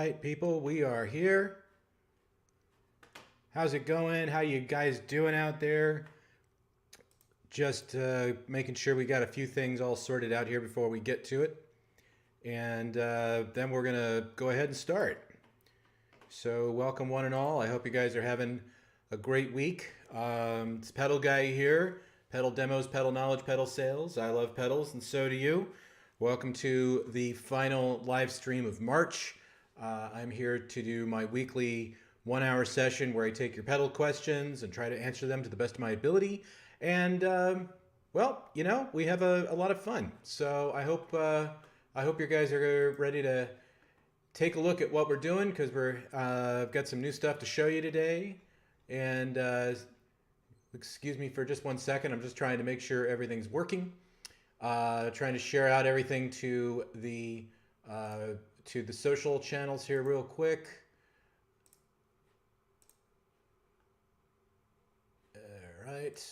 right, people, we are here. How's it going? How you guys doing out there? Just making sure we got a few things all sorted out here before we get to it. And then we're going to go ahead and start. So welcome one and all. I hope you guys are having a great week. It's Pedal Guy here. Pedal demos, pedal knowledge, pedal sales. I love pedals and so do you. Welcome to the final live stream of March. I'm here to do my weekly 1-hour session where I take your pedal questions and try to answer them to the best of my ability. And well, you know, we have a lot of fun. So I hope you guys are ready to take a look at what we're doing, because we're got some new stuff to show you today. And excuse me for just 1 second. I'm just trying to make sure everything's working. Trying to share out everything to the social channels here real quick. All right.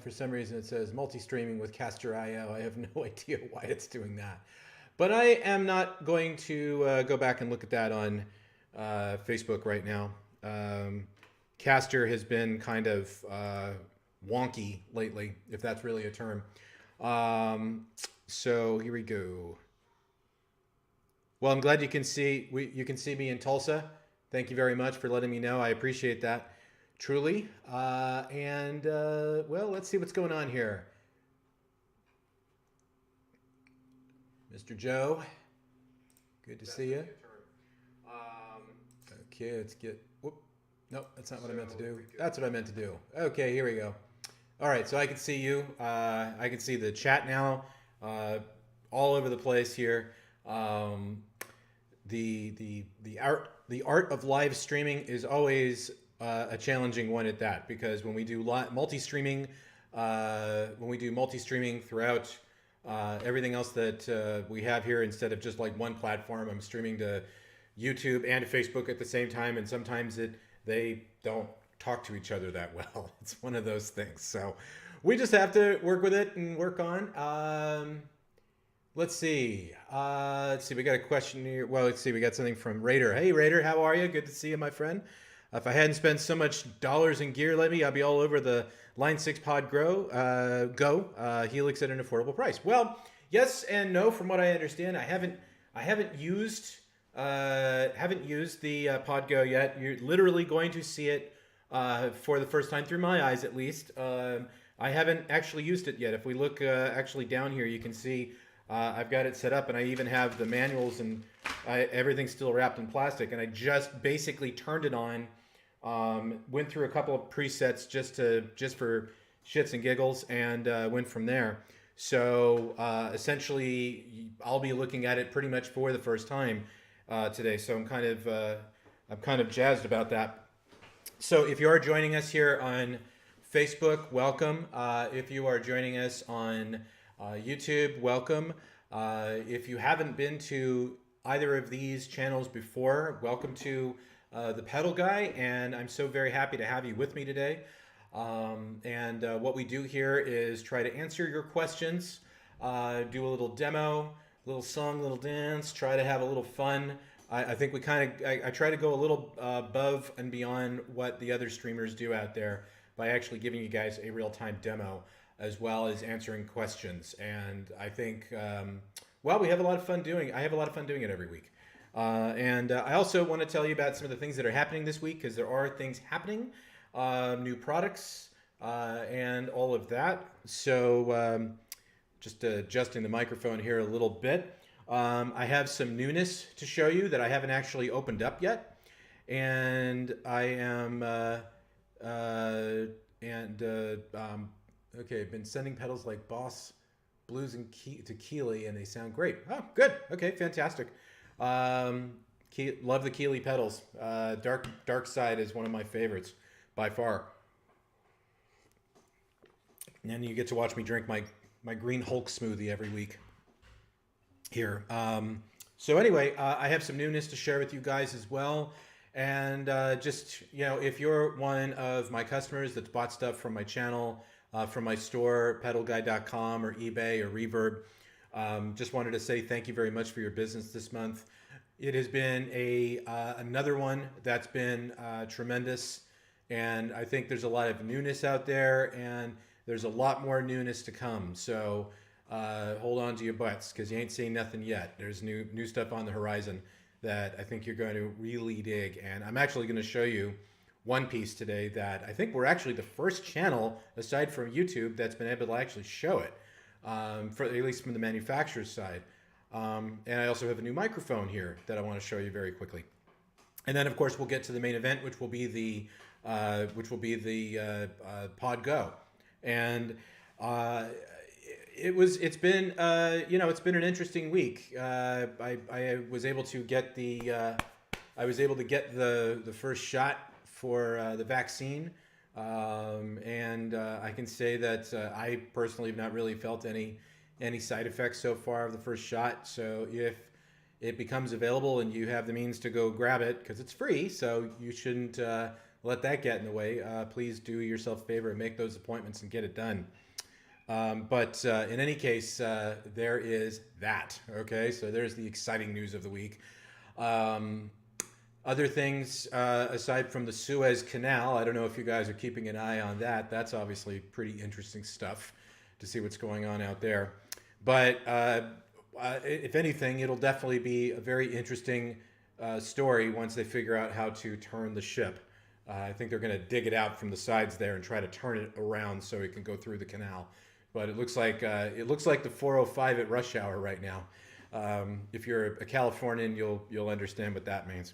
For some reason it says multi-streaming with Caster.io. I have no idea why it's doing that. But I am not going to go back and look at that on Facebook right now. Caster has been kind of wonky lately, if that's really a term. So here we go. Well, I'm glad you can see me in Tulsa. Thank you very much for letting me know. I appreciate that, truly. Well, let's see what's going on here. Mr. Joe, good to see you. Okay, let's get. Whoop. Nope, that's not what I meant to do. That's what I meant to do. Okay, here we go. All right, so I can see you. I can see the chat now, all over the place here. The art of live streaming is always a challenging one at that, because when we do multi-streaming, throughout everything else that we have here, instead of just like one platform, I'm streaming to YouTube and Facebook at the same time, and sometimes they don't talk to each other that well. It's one of those things. So we just have to work with it and work on. Let's see. We got a question here. Well, let's see. We got something from Raider. Hey, Raider, how are you? Good to see you, my friend. If I hadn't spent so much dollars in gear lately, I'd be all over the Line 6 Pod Go Helix at an affordable price. Well, yes and no. From what I understand, I haven't used the Pod Go yet. You're literally going to see it for the first time through my eyes, at least. I haven't actually used it yet. If we look actually down here, you can see I've got it set up, and I even have the manuals, and everything's still wrapped in plastic. And I just basically turned it on, went through a couple of presets just for shits and giggles, and went from there. So essentially, I'll be looking at it pretty much for the first time today. So I'm kind of jazzed about that. So if you are joining us here on Facebook, welcome. If you are joining us on YouTube, welcome. If you haven't been to either of these channels before, welcome to the Pedal Guy, and I'm so very happy to have you with me today. What we do here is try to answer your questions, do a little demo, little song, little dance, try to have a little fun. I think I try to go a little above and beyond what the other streamers do out there by actually giving you guys a real-time demo, as well as answering questions. And I think, well, we have a lot of fun doing. I have a lot of fun doing it every week. I also want to tell you about some of the things that are happening this week, because there are things happening, new products, and all of that. So just adjusting the microphone here a little bit. I have some newness to show you that I haven't actually opened up yet, and I am okay, I've been sending pedals like Boss Blues and to Keeley, and they sound great. Oh, good. Okay, fantastic. Love the Keeley pedals. Dark Side is one of my favorites by far. And then you get to watch me drink my Green Hulk smoothie every week here. So anyway, I have some newness to share with you guys as well. And just, you know, if you're one of my customers that's bought stuff from my channel, from my store, pedalguy.com or eBay or Reverb, Just wanted to say thank you very much for your business this month. It has been another one that's been tremendous, and I think there's a lot of newness out there, and there's a lot more newness to come. So hold on to your butts because you ain't seen nothing yet. There's new stuff on the horizon that I think you're going to really dig, and I'm actually going to show you one piece today that I think we're actually the first channel aside from YouTube that's been able to actually show it, for at least from the manufacturer's side. And I also have a new microphone here that I want to show you very quickly. And then, of course, we'll get to the main event, which will be the Pod Go. And it's been it's been an interesting week. I was able to get the first shot for the vaccine, and I can say that I personally have not really felt any side effects so far of the first shot. So if it becomes available and you have the means to go grab it, because it's free, so you shouldn't let that get in the way. Please do yourself a favor and make those appointments and get it done. But in any case, there is that. Okay, so there's the exciting news of the week. Other things, aside from the Suez Canal, I don't know if you guys are keeping an eye on that. That's obviously pretty interesting stuff to see what's going on out there. But if anything, it'll definitely be a very interesting story once they figure out how to turn the ship. I think they're going to dig it out from the sides there and try to turn it around so it can go through the canal. But it looks like the 405 at rush hour right now. If you're a Californian, you'll understand what that means.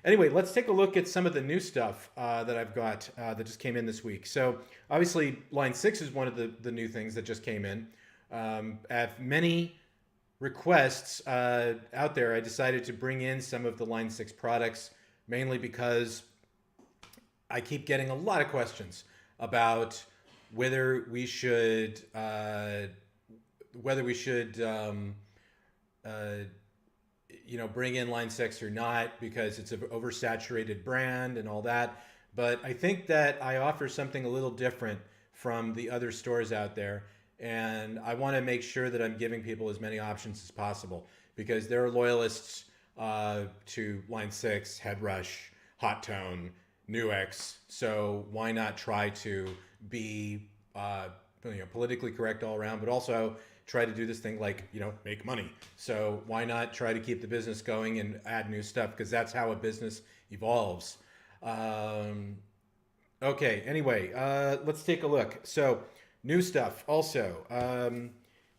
Anyway, let's take a look at some of the new stuff that I've got that just came in this week. So obviously, Line 6 is one of the new things that just came in. I have many requests out there. I decided to bring in some of the Line 6 products, mainly because I keep getting a lot of questions about whether we should bring in Line 6 or not, because it's an oversaturated brand and all that. But I think that I offer something a little different from the other stores out there, and I want to make sure that I'm giving people as many options as possible, because there are loyalists to Line 6, Headrush, Hot Tone, Nuix. So why not try to be politically correct all around, but also try to do this thing like, make money. So why not try to keep the business going and add new stuff, because that's how a business evolves. Okay, anyway, let's take a look. So new stuff also,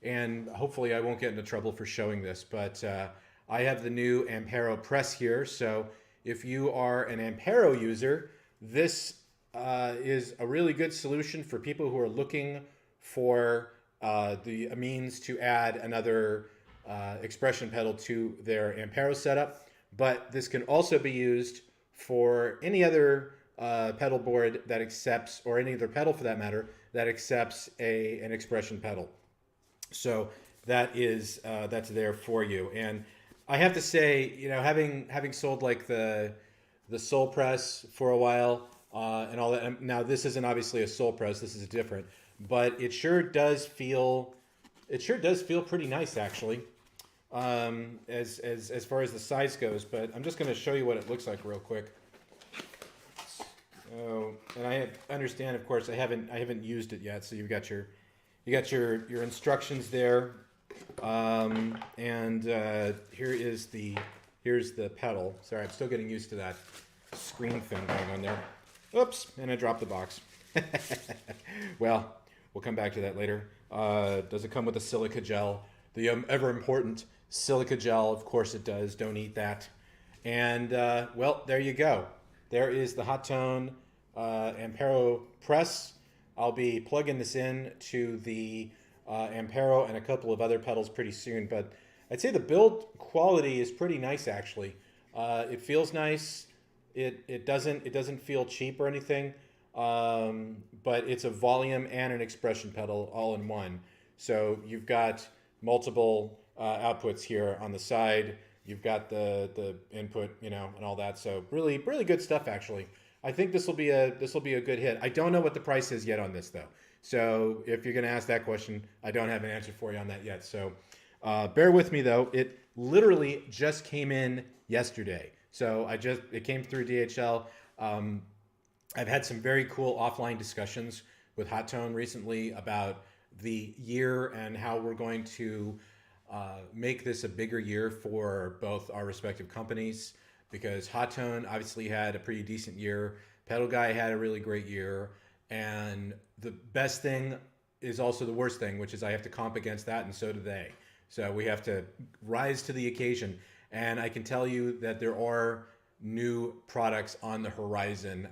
and hopefully I won't get into trouble for showing this, but I have the new Ampero press here. So if you are an Ampero user, this is a really good solution for people who are looking for a means to add another expression pedal to their Ampero setup. But this can also be used for any other pedal board that accepts, or any other pedal for that matter, that accepts an expression pedal. So that's there for you. And I have to say, having sold like the Soul Press for a while and all that. Now this isn't obviously a Soul Press. This is different, but it sure does feel pretty nice actually, as far as the size goes. But I'm just going to show you what it looks like real quick. Oh, and I understand, of course, I haven't used it yet. So you got your instructions there, and here's the pedal. Sorry, I'm still getting used to that screen thing going on there. Oops, and I dropped the box. Well, we'll come back to that later. Does it come with a silica gel? The ever important silica gel, of course it does. Don't eat that. And well, there you go. There is the Hot Tone Ampero press. I'll be plugging this in to the Ampero and a couple of other pedals pretty soon. But I'd say the build quality is pretty nice actually. It feels nice. It doesn't feel cheap or anything. But it's a volume and an expression pedal all in one. So you've got multiple outputs here on the side. You've got the input, and all that. So really good stuff actually. I think this will be a good hit. I don't know what the price is yet on this though. So if you're going to ask that question, I don't have an answer for you on that yet. So Bear with me though. It literally just came in yesterday. So it came through DHL. Um, I've had some very cool offline discussions with Hot Tone recently about the year and how we're going to make this a bigger year for both our respective companies. Because Hot Tone obviously had a pretty decent year, Pedal Guy had a really great year, and the best thing is also the worst thing, which is I have to comp against that, and so do they. So we have to rise to the occasion. And I can tell you that there are new products on the horizon.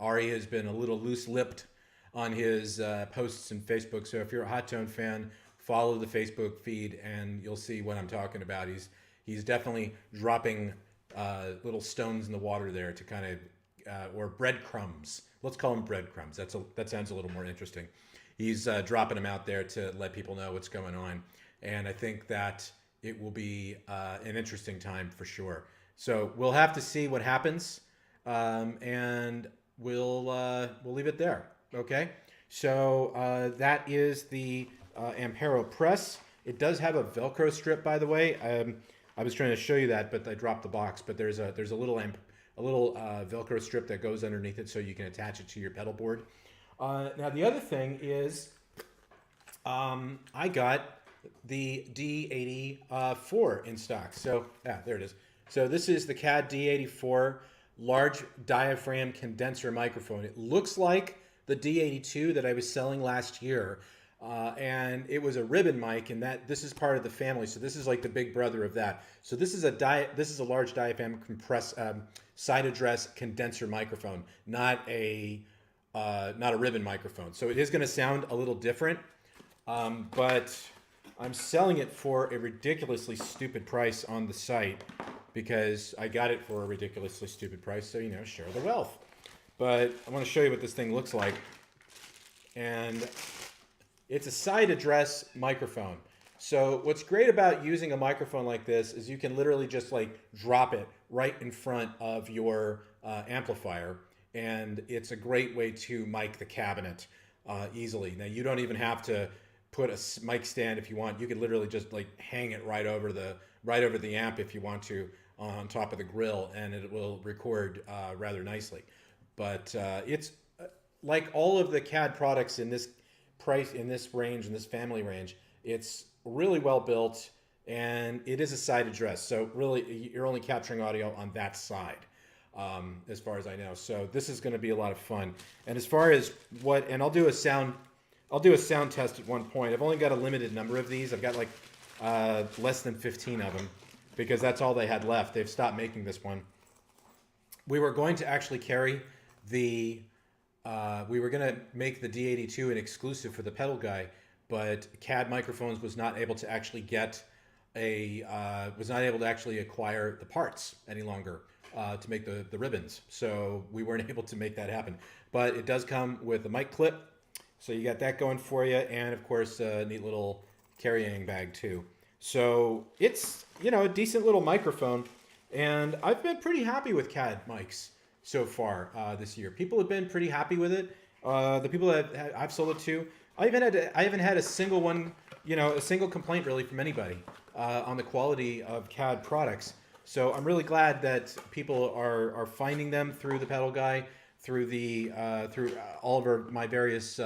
Ari has been a little loose-lipped on his posts and Facebook. So if you're a Hot Tone fan, follow the Facebook feed and you'll see what I'm talking about. He's definitely dropping little stones in the water there to kind of or breadcrumbs. Let's call them breadcrumbs. That sounds a little more interesting. He's dropping them out there to let people know what's going on, and I think that it will be an interesting time for sure. So we'll have to see what happens, and we'll leave it there. Okay. So that is the Ampero press. It does have a Velcro strip, by the way. I was trying to show you that, but I dropped the box. But there's a little Velcro strip that goes underneath it, so you can attach it to your pedal board. Now the other thing is, I got the D84 in stock. So there it is. So this is the CAD D84 large diaphragm condenser microphone. It looks like the D82 that I was selling last year. And it was a ribbon mic, and this is part of the family. So this is like the big brother of that. So this is a large diaphragm side address condenser microphone, not a ribbon microphone. So it is going to sound a little different, but I'm selling it for a ridiculously stupid price on the site because I got it for a ridiculously stupid price. So share the wealth. But I want to show you what this thing looks like, and it's a side address microphone. So what's great about using a microphone like this is you can literally just like drop it right in front of your amplifier, and it's a great way to mic the cabinet easily. Now you don't even have to put a mic stand if you want. You could literally just like hang it right over the amp if you want to on top of the grill, and it will record rather nicely. But it's like all of the CAD products in this price, in this range, in this family range, it's really well built, and it is a side address. So really, you're only capturing audio on that side, as far as I know. So this is going to be a lot of fun. And as far as and I'll do a sound test at one point. I've only got a limited number of these. I've got like less than 15 of them because that's all they had left. They've stopped making this one. We were going to actually carry we were going to make the D82 an exclusive for the Pedal Guy, but CAD Microphones was not able to actually acquire the parts any longer to make the ribbons. So we weren't able to make that happen. But it does come with a mic clip, so you got that going for you, and of course a neat little carrying bag too. So it's a decent little microphone, and I've been pretty happy with CAD mics so far this year. People have been pretty happy with it. The people that I've sold it to, I haven't had a single one, a single complaint really from anybody on the quality of CAD products. So I'm really glad that people are finding them through the Pedal Guy, through through all of my various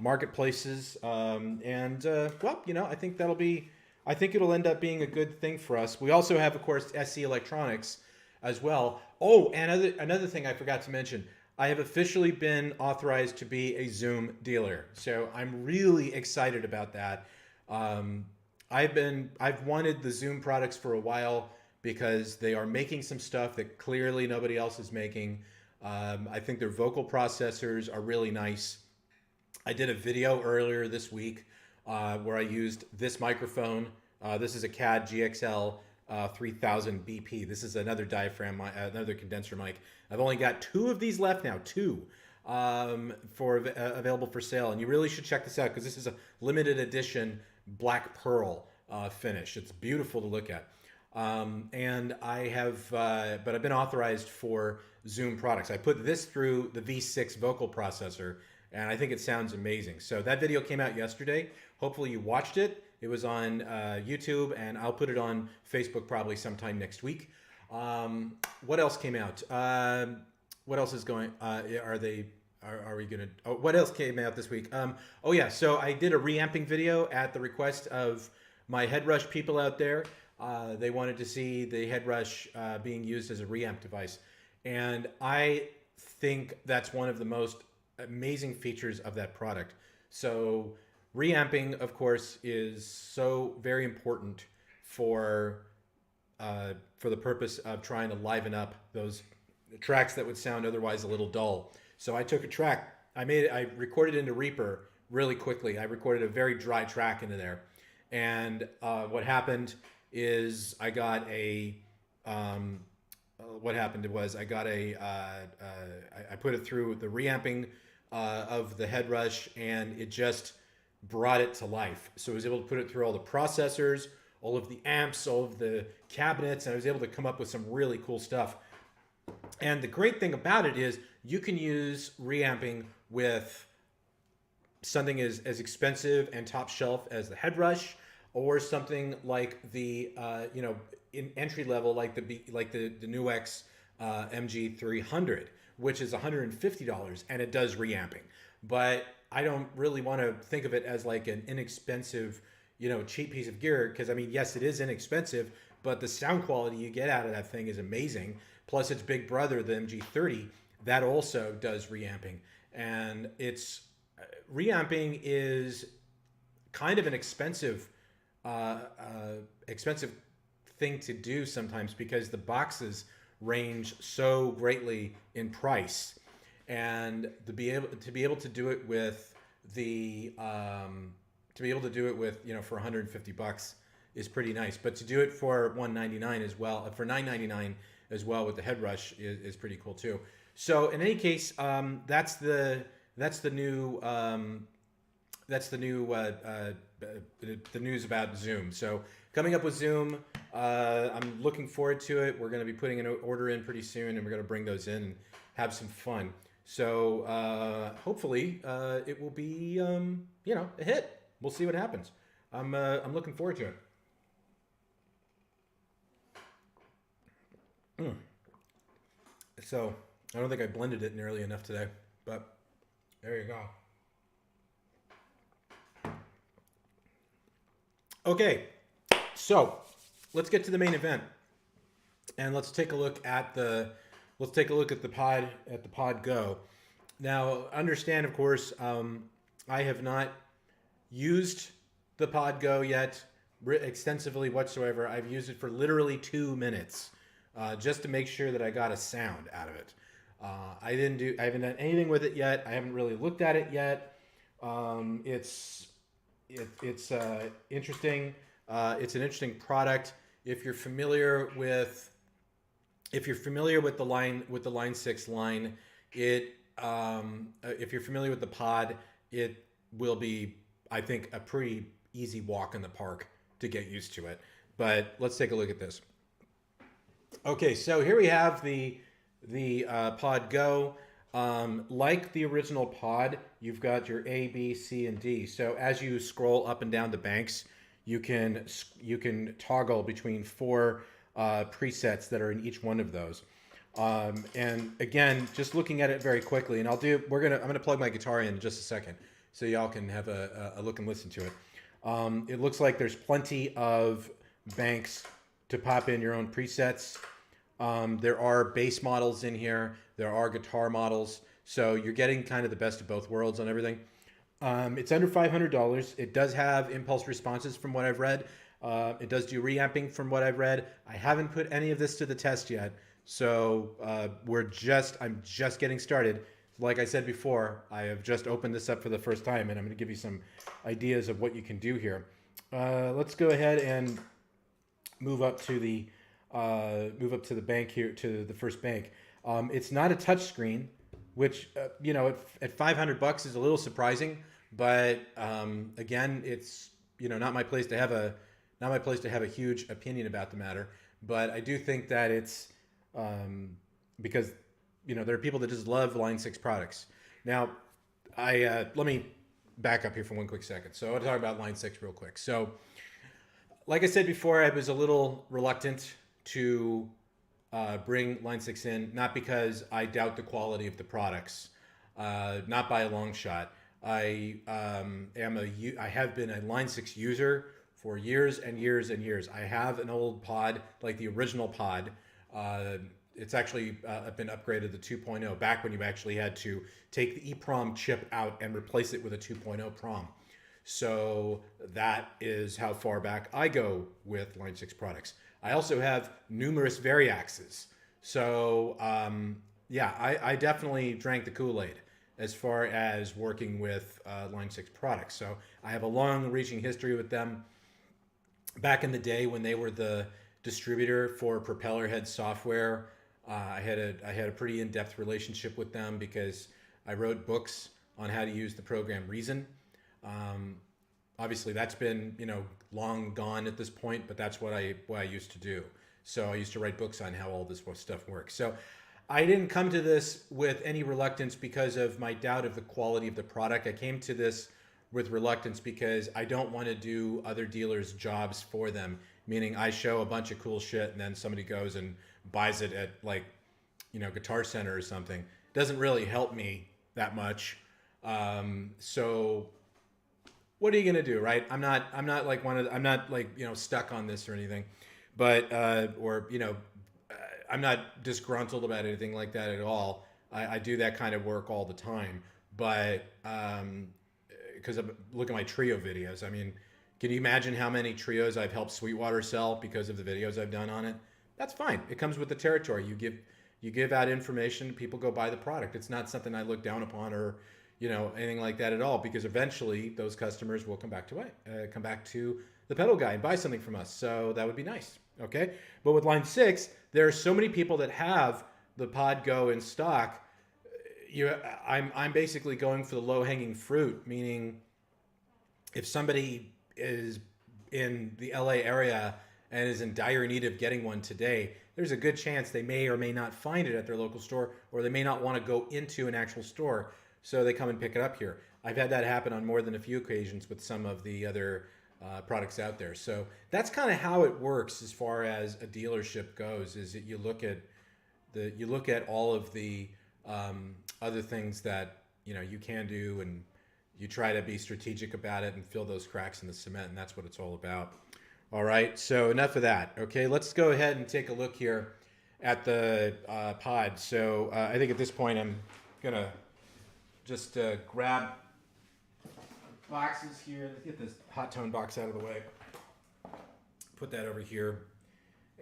marketplaces, and I think it'll end up being a good thing for us. We also have, of course, SC Electronics as well. Oh, and another thing I forgot to mention, I have officially been authorized to be a Zoom dealer. So I'm really excited about that. I've wanted the Zoom products for a while because they are making some stuff that clearly nobody else is making. I think their vocal processors are really nice. I did a video earlier this week where I used this microphone. This is a CAD GXL 3000 BP. This is another diaphragm, another condenser mic. I've only got 2 of these left now, 2 available for sale. And you really should check this out because this is a limited edition black pearl finish. It's beautiful to look at. And but I've been authorized for Zoom products. I put this through the V6 vocal processor, and I think it sounds amazing. So that video came out yesterday. Hopefully you watched it. It was on YouTube, and I'll put it on Facebook probably sometime next week. What else came out? What else is going? Are they? Are we gonna? Oh, what else came out this week? Oh yeah, so I did a reamping video at the request of my headrush people out there. They wanted to see the headrush being used as a reamp device, and I think that's one of the most amazing features of that product. So reamping, of course, is so very important for the purpose of trying to liven up those tracks that would sound otherwise a little dull. So I took a track, I recorded into Reaper really quickly. I recorded a very dry track into there, and what happened is I got a what happened was I got I put it through the reamping of the headrush, and it just brought it to life. So I was able to put it through all the processors, all of the amps, all of the cabinets, and I was able to come up with some really cool stuff. And the great thing about it is you can use reamping with something as expensive and top shelf as the headrush, or something like the in entry level like the NUX MG300, which is $150, and it does reamping. But I don't really want to think of it as like an inexpensive, cheap piece of gear, because I mean, yes, it is inexpensive, but the sound quality you get out of that thing is amazing. Plus, its big brother, the MG30, that also does reamping, and it's reamping is kind of an expensive thing to do sometimes, because the boxes range so greatly in price, and to be able to do it with for $150 is pretty nice. But to do it for $199 as well, for $999 as well with the headrush is pretty cool too. So in any case, that's the new the news about Zoom. So coming up with Zoom, I'm looking forward to it. We're going to be putting an order in pretty soon, and we're going to bring those in and have some fun. So hopefully it will be a hit. We'll see what happens. I'm looking forward to it. So I don't think I blended it nearly enough today, but there you go. Okay, so let's get to the main event, and let's take a look at the Pod Go. Now, understand, of course, I have not used the Pod Go yet extensively whatsoever. I've used it for literally 2 minutes, just to make sure that I got a sound out of it. I haven't done anything with it yet. I haven't really looked at it yet. It's interesting. It's an interesting product. If you're familiar with the Line 6 line, if you're familiar with the Pod, it will be, I think, a pretty easy walk in the park to get used to it. But let's take a look at this. Okay, so here we have the Pod Go. Like the original Pod, you've got your A, B, C, and D. So as you scroll up and down the banks, you can toggle between 4 presets that are in each one of those. And again, just looking at it very quickly, and I'm gonna plug my guitar in just a second, so y'all can have a look and listen to it. It looks like there's plenty of banks to pop in your own presets. There are bass models in here. There are guitar models. So you're getting kind of the best of both worlds on everything. It's under $500. It does have impulse responses from what I've read. It does do reamping from what I've read. I haven't put any of this to the test yet. So I'm just getting started. Like I said before, I have just opened this up for the first time, and I'm going to give you some ideas of what you can do here. Let's go ahead and move up to the bank here, to the first bank. It's not a touch screen, which at $500 is a little surprising, but again, it's not my place to have a huge opinion about the matter. But I do think that it's because there are people that just love Line 6 products. Now, let me back up here for one quick second. So I want to talk about Line 6 real quick. So like I said before, I was a little reluctant to bring Line 6 in, not because I doubt the quality of the products, not by a long shot. I have been a Line 6 user for years and years and years. I have an old pod, like the original pod. It's actually been upgraded to 2.0, back when you actually had to take the EEPROM chip out and replace it with a 2.0 PROM. So that is how far back I go with Line 6 products. I also have numerous Variaxes. So yeah, I definitely drank the Kool-Aid as far as working with Line 6 products. So I have a long-reaching history with them. Back in the day when they were the distributor for Propellerhead software, I had a pretty in-depth relationship with them because I wrote books on how to use the program Reason. Obviously, that's been long gone at this point, but that's what I used to do. So I used to write books on how all this stuff works. So I didn't come to this with any reluctance because of my doubt of the quality of the product. I came to this with reluctance because I don't want to do other dealers' jobs for them. Meaning, I show a bunch of cool shit, and then somebody goes and buys it at Guitar Center or something. It doesn't really help me that much. So what are you gonna do, right? I'm not stuck on this or anything, but I'm not disgruntled about anything like that at all. I do that kind of work all the time, but because look at my trio videos. I mean, can you imagine how many trios I've helped Sweetwater sell because of the videos I've done on it? That's fine. It comes with the territory. You give out information, people go buy the product. It's not something I look down upon or anything like that at all, because eventually those customers will come back to the pedal guy and buy something from us. So that would be nice. Okay. But with Line 6, there are so many people that have the Pod Go in stock. I'm basically going for the low hanging fruit, meaning if somebody is in the LA area and is in dire need of getting one today, there's a good chance they may or may not find it at their local store, or they may not want to go into an actual store. So they come and pick it up here. I've had that happen on more than a few occasions with some of the other products out there. So that's kind of how it works as far as a dealership goes. Is that you look at all of the other things that you can do, and you try to be strategic about it and fill those cracks in the cement, and that's what it's all about. All right. So enough of that. Okay. Let's go ahead and take a look here at the pod. So I think at this point I'm gonna just grab boxes here. Let's get this hot tone box out of the way. Put that over here.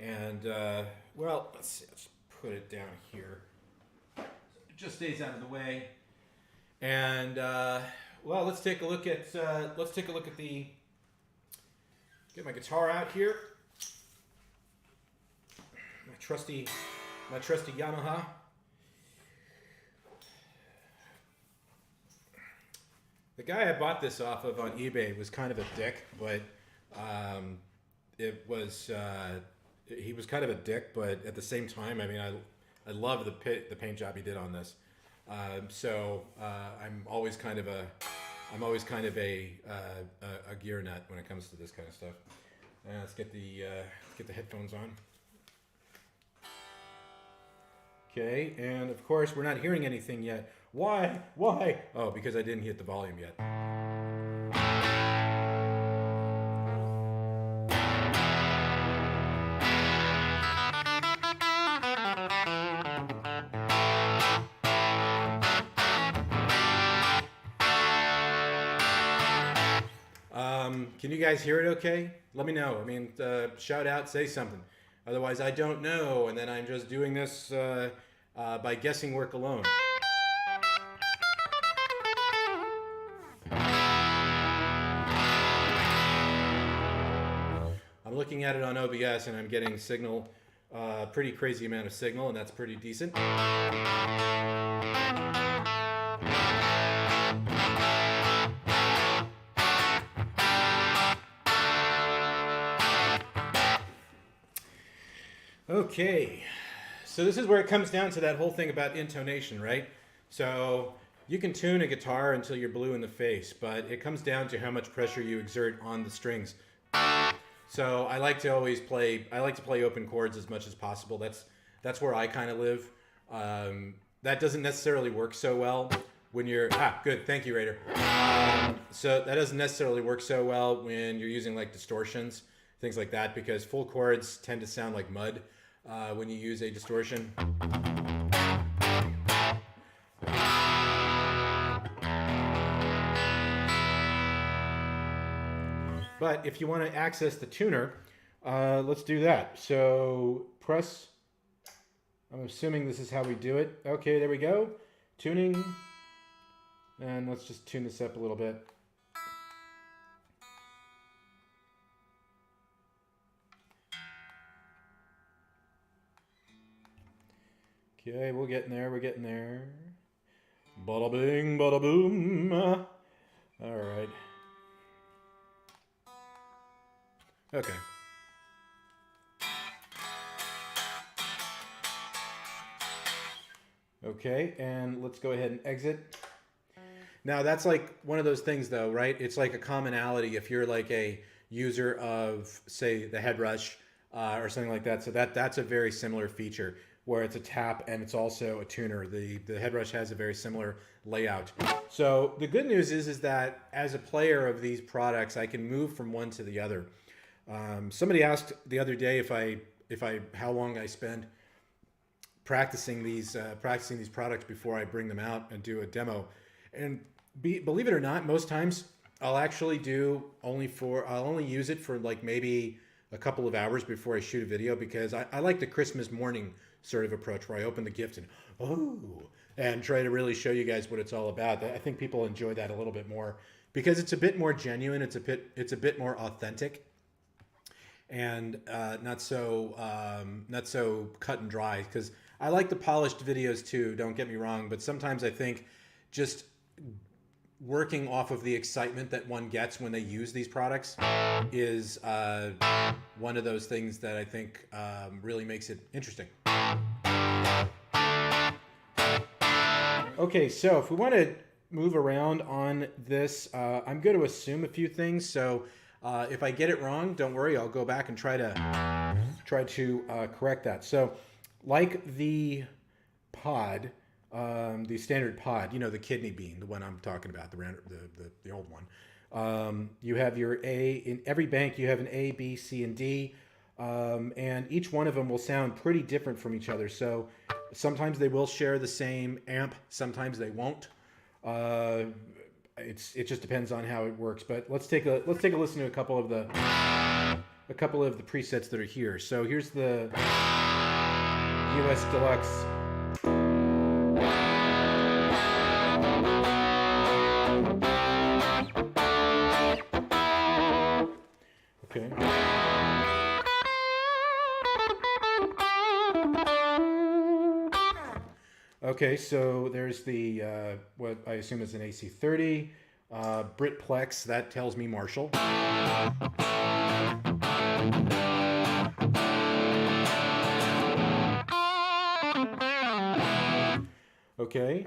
And, let's see. Let's put it down here. It just stays out of the way. And, let's take a look at, get my guitar out here. My trusty Yamaha. The guy I bought this off of on eBay was kind of a dick, but he was kind of a dick, but at the same time, I mean, I love the paint job he did on this. I'm always kind of a gear nut when it comes to this kind of stuff. Let's get the headphones on. Okay, and of course we're not hearing anything yet. Why? Oh, because I didn't hit the volume yet. Can you guys hear it okay? Let me know. I mean, shout out, say something. Otherwise, I don't know, and then I'm just doing this by guessing work alone. I'm looking at it on OBS, and I'm getting signal, pretty crazy amount of signal, and that's pretty decent. Okay, so this is where it comes down to that whole thing about intonation, right? So you can tune a guitar until you're blue in the face, but it comes down to how much pressure you exert on the strings. So I like to always play. I like to play open chords as much as possible. That's where I kind of live. That doesn't necessarily work so well when you're good. Thank you, Raider. So that doesn't necessarily work so well when you're using like distortions, things like that, because full chords tend to sound like mud when you use a distortion. But if you want to access the tuner, let's do that. So press, I'm assuming this is how we do it. Okay, there we go. Tuning. And let's just tune this up a little bit. Okay, we're getting there, we're getting there. Bada bing, bada boom. All right. Okay. Okay, and let's go ahead and exit. Now that's like one of those things though, right? It's like a commonality if you're like a user of, say, the Headrush or something like that. So that's a very similar feature where it's a tap and it's also a tuner. The Headrush has a very similar layout. So the good news is that as a player of these products, I can move from one to the other. Somebody asked the other day how long I spend practicing these products before I bring them out and do a demo. And believe it or not, most times I'll actually I'll only use it for like maybe a couple of hours before I shoot a video, because I like the Christmas morning sort of approach where I open the gift and try to really show you guys what it's all about. I think people enjoy that a little bit more because it's a bit more genuine. It's a bit more authentic and not so cut and dry, because I like the polished videos too, don't get me wrong, but sometimes I think just working off of the excitement that one gets when they use these products is one of those things that I think really makes it interesting. Okay, so if we want to move around on this, I'm going to assume a few things. So if I get it wrong, don't worry, I'll go back and try to correct that. So like the pod, the standard pod, you know, the kidney bean, the one I'm talking about, the old one. You have your A in every bank. You have an A, B, C, and D, and each one of them will sound pretty different from each other. So sometimes they will share the same amp, sometimes they won't. It just depends on how it works. But let's take a listen to a couple of the presets that are here. So here's the US Deluxe. Okay. Okay, so there's the what I assume is an AC30, Britplex, that tells me Marshall. Okay.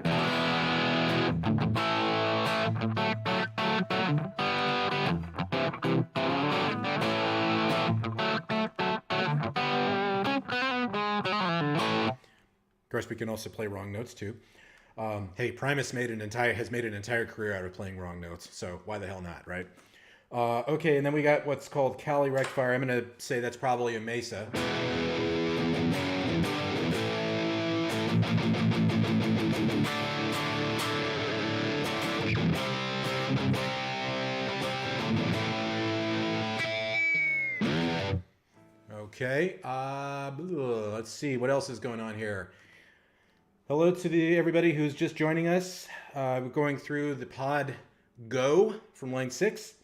Of course, we can also play wrong notes too. Hey, Primus has made an entire career out of playing wrong notes, so why the hell not, right? Okay, and then we got what's called Cali Rectifier. I'm going to say that's probably a Mesa. Okay, let's see what else is going on here. Hello to everybody who's just joining us. We're going through the Pod Go from Line 6,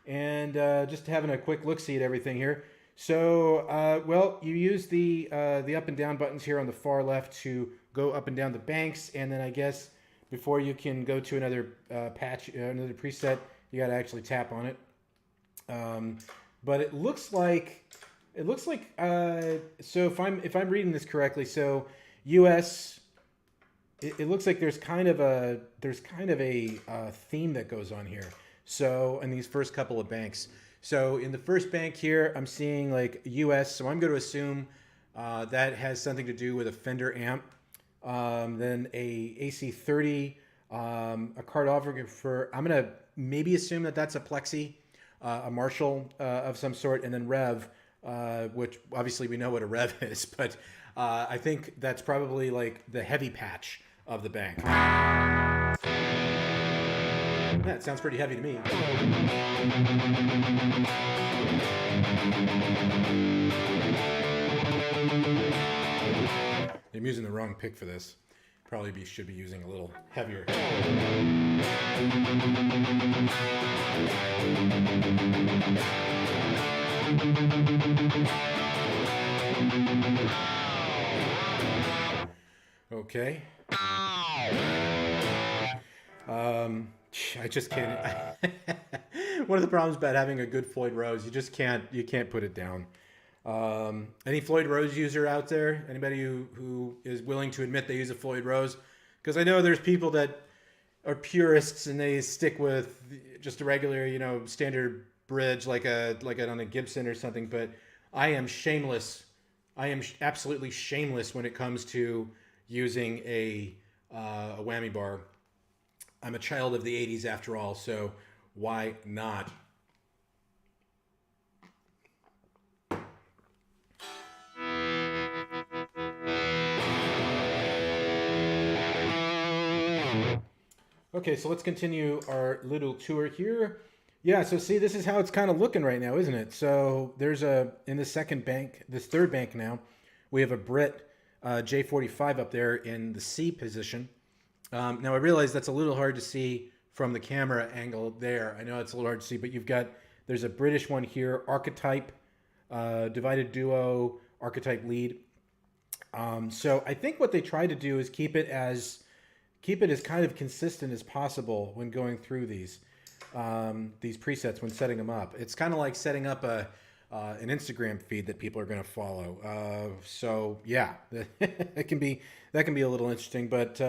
and just having a quick look-see at everything here. So, well, you use the up and down buttons here on the far left to go up and down the banks, and then I guess before you can go to another another preset, you got to actually tap on it. But it looks like so if I'm reading this correctly, so US, it looks like there's kind of a theme that goes on here. So in these first couple of banks, So in the first bank here, I'm seeing like US. So I'm going to assume that has something to do with a Fender amp. Then a AC30, a card offering for, I'm going to maybe assume that that's a Plexi, a Marshall of some sort, and then Rev, which obviously we know what a Rev is, but I think that's probably like the heavy patch of the bank. Yeah, it sounds pretty heavy to me. I'm using the wrong pick for this. Probably should be using a little heavier. Okay. I just can't. One of the problems about having a good Floyd Rose, you can't put it down. Any Floyd Rose user out there? Anybody who is willing to admit they use a Floyd Rose? Because I know there's people that are purists and they stick with just a regular, standard bridge like on a Gibson or something. But I am shameless. I am absolutely shameless when it comes to using a whammy bar. I'm a child of the 80s after all, so why not? Okay, so let's continue our little tour here. Yeah, so see, this is how it's kind of looking right now, isn't it? So there's in the second bank, this third bank now, we have a Brit J45 up there in the C position. Now I realize that's a little hard to see from the camera angle there. I know it's a little hard to see, but there's a British one here, Archetype, divided duo, Archetype lead. So I think what they try to do is keep it as kind of consistent as possible when going through these presets when setting them up. It's kind of like setting up an Instagram feed that people are going to follow. So yeah, that can be a little interesting. But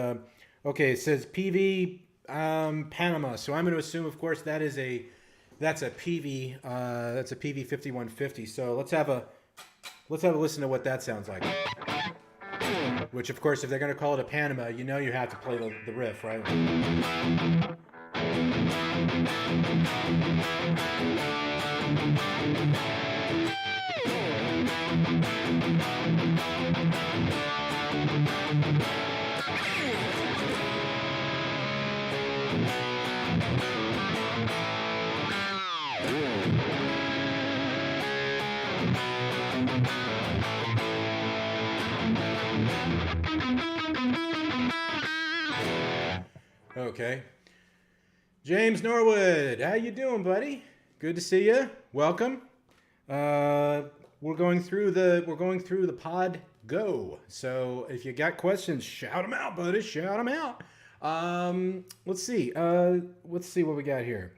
okay, it says PV Panama. So I'm going to assume, of course, that's a PV 5150. So let's have a listen to what that sounds like. Which, of course, if they're going to call it a Panama, you have to play the riff, right? Okay. James Norwood, how you doing, buddy? Good to see you. Welcome. We're going through the pod go. So if you got questions, shout them out, buddy. Shout them out. Let's see. Let's see what we got here.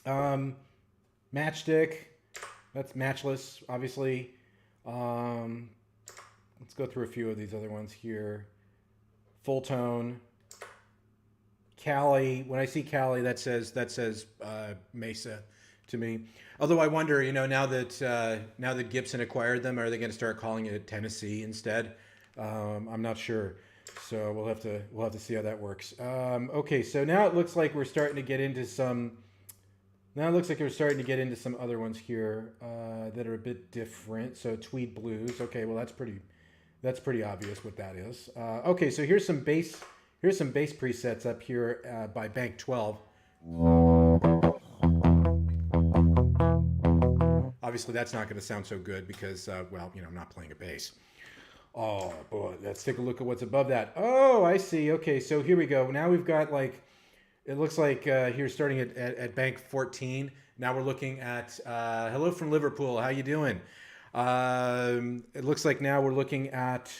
Matchstick. That's matchless, obviously. Let's go through a few of these other ones here. Full tone. Cali. When I see Cali, that says Mesa to me. Although I wonder, now that Gibson acquired them, are they going to start calling it Tennessee instead? I'm not sure. So we'll have to see how that works. Okay, so now it looks like we're starting to get into some. Now it looks like we're starting to get into some other ones here that are a bit different. So Tweed Blues. Okay, well that's pretty obvious what that is. Okay, so here's some bass presets up here by Bank 12. Obviously, that's not going to sound so good because, I'm not playing a bass. Oh, boy, let's take a look at what's above that. Oh, I see. Okay, so here we go. Now we've got, it looks like here starting at Bank 14. Now we're looking at, hello from Liverpool. How you doing? It looks like now we're looking at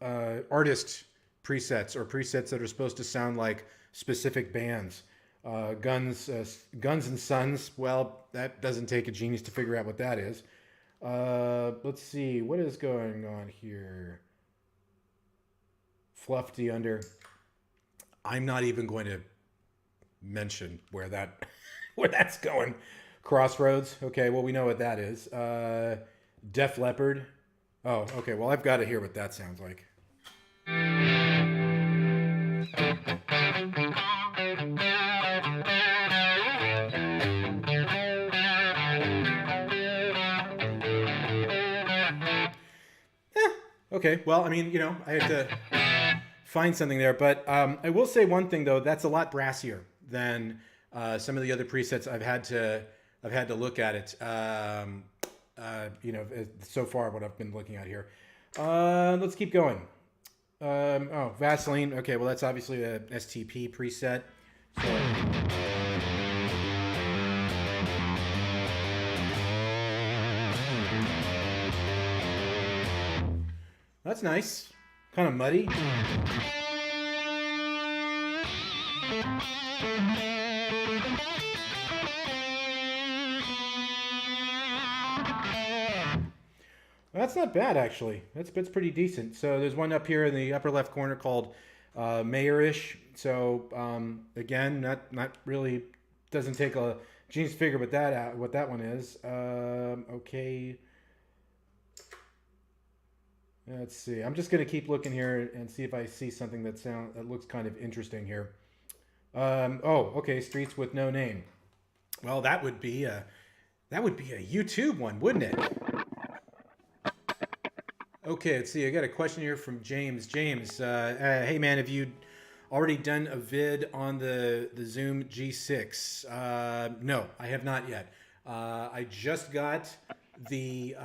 artist presets or presets that are supposed to sound like specific bands. Guns and Sons. Well, that doesn't take a genius to figure out what that is. Let's see. What is going on here? Fluffy Under. I'm not even going to mention where that's going. Crossroads. Okay, well, we know what that is. Def Leppard. Oh, okay. Well, I've got to hear what that sounds like. Okay. Well, I mean, I have to find something there. But I will say one thing though. That's a lot brassier than some of the other presets I've had to look at it. So far what I've been looking at here. Let's keep going. Vaseline. Okay, well that's obviously a STP preset. So that's nice. Kind of muddy. That's not bad actually. That's pretty decent. So there's one up here in the upper left corner called Mayorish. So again, not really doesn't take a genius to figure what that one is. Okay. Let's see. I'm just gonna keep looking here and see if I see something that looks kind of interesting here. Okay. Streets with no name. Well, that would be a YouTube one, wouldn't it? Okay, let's see. I got a question here from James. James, hey man, have you already done a vid on the Zoom G6? No, I have not yet. I just got the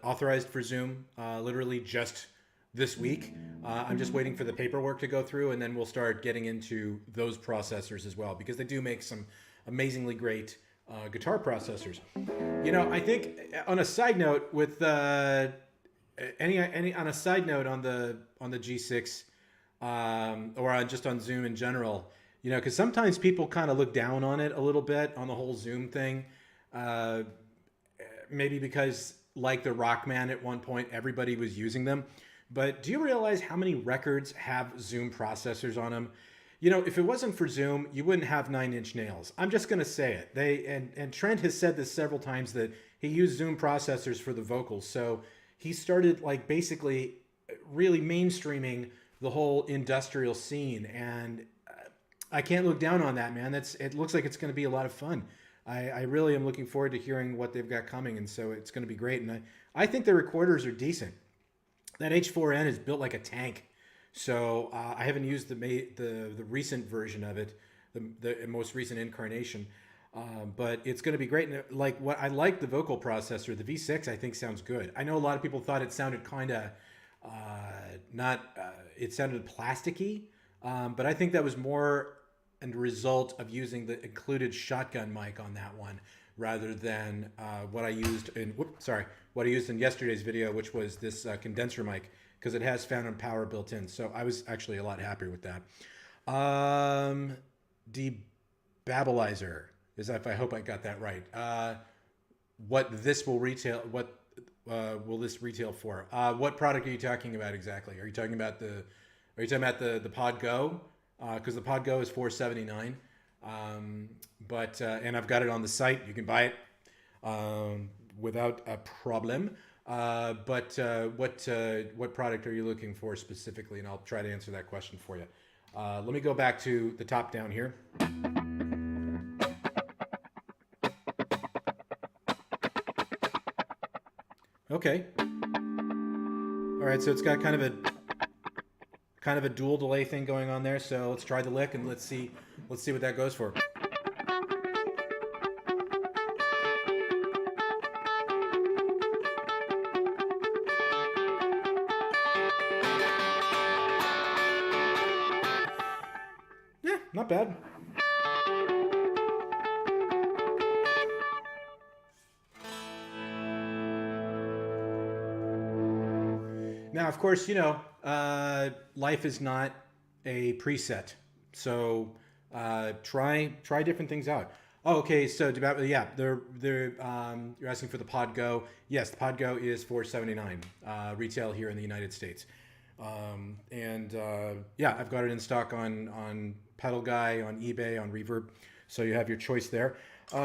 authorized for Zoom literally just this week. I'm just waiting for the paperwork to go through, and then we'll start getting into those processors as well, because they do make some amazingly great guitar processors. I think on a side note with on a side note on the G6 just on Zoom in general, because sometimes people kind of look down on it a little bit on the whole Zoom thing, maybe because like the Rockman at one point everybody was using them. But do you realize how many records have Zoom processors on them? If it wasn't for Zoom, you wouldn't have 9 Inch Nails. I'm just going to say it. And Trent has said this several times that he used Zoom processors for the vocals. So he started basically really mainstreaming the whole industrial scene. And I can't look down on that, man. It looks like it's going to be a lot of fun. I really am looking forward to hearing what they've got coming. And so it's going to be great. And I think the recorders are decent. That H4n is built like a tank. So I haven't used the recent version of it, the most recent incarnation, but it's going to be great. And I like the vocal processor. The V6 I think sounds good. I know a lot of people thought it sounded kind of it sounded plasticky, but I think that was more a result of using the included shotgun mic on that one rather than what I used in yesterday's video, which was this condenser mic, because it has phantom power built in. So I was actually a lot happier with that. Debabbilizer is that, I hope I got that right. What will this retail for? What product are you talking about exactly? Are you talking about the Pod Go? Because the Pod Go is $479. And I've got it on the site. You can buy it without a problem. What product are you looking for specifically? And I'll try to answer that question for you. Let me go back to the top down here. Okay. All right, so it's got kind of a dual delay thing going on there. So let's try the lick and let's see what that goes for. Yeah, not bad. Now, of course, life is not a preset, so try different things out. Oh, okay, so you're asking for the Pod Go. Yes, the Pod Go is $479 retail here in the United States, I've got it in stock on Pedal Guy, on eBay, on Reverb. So you have your choice there.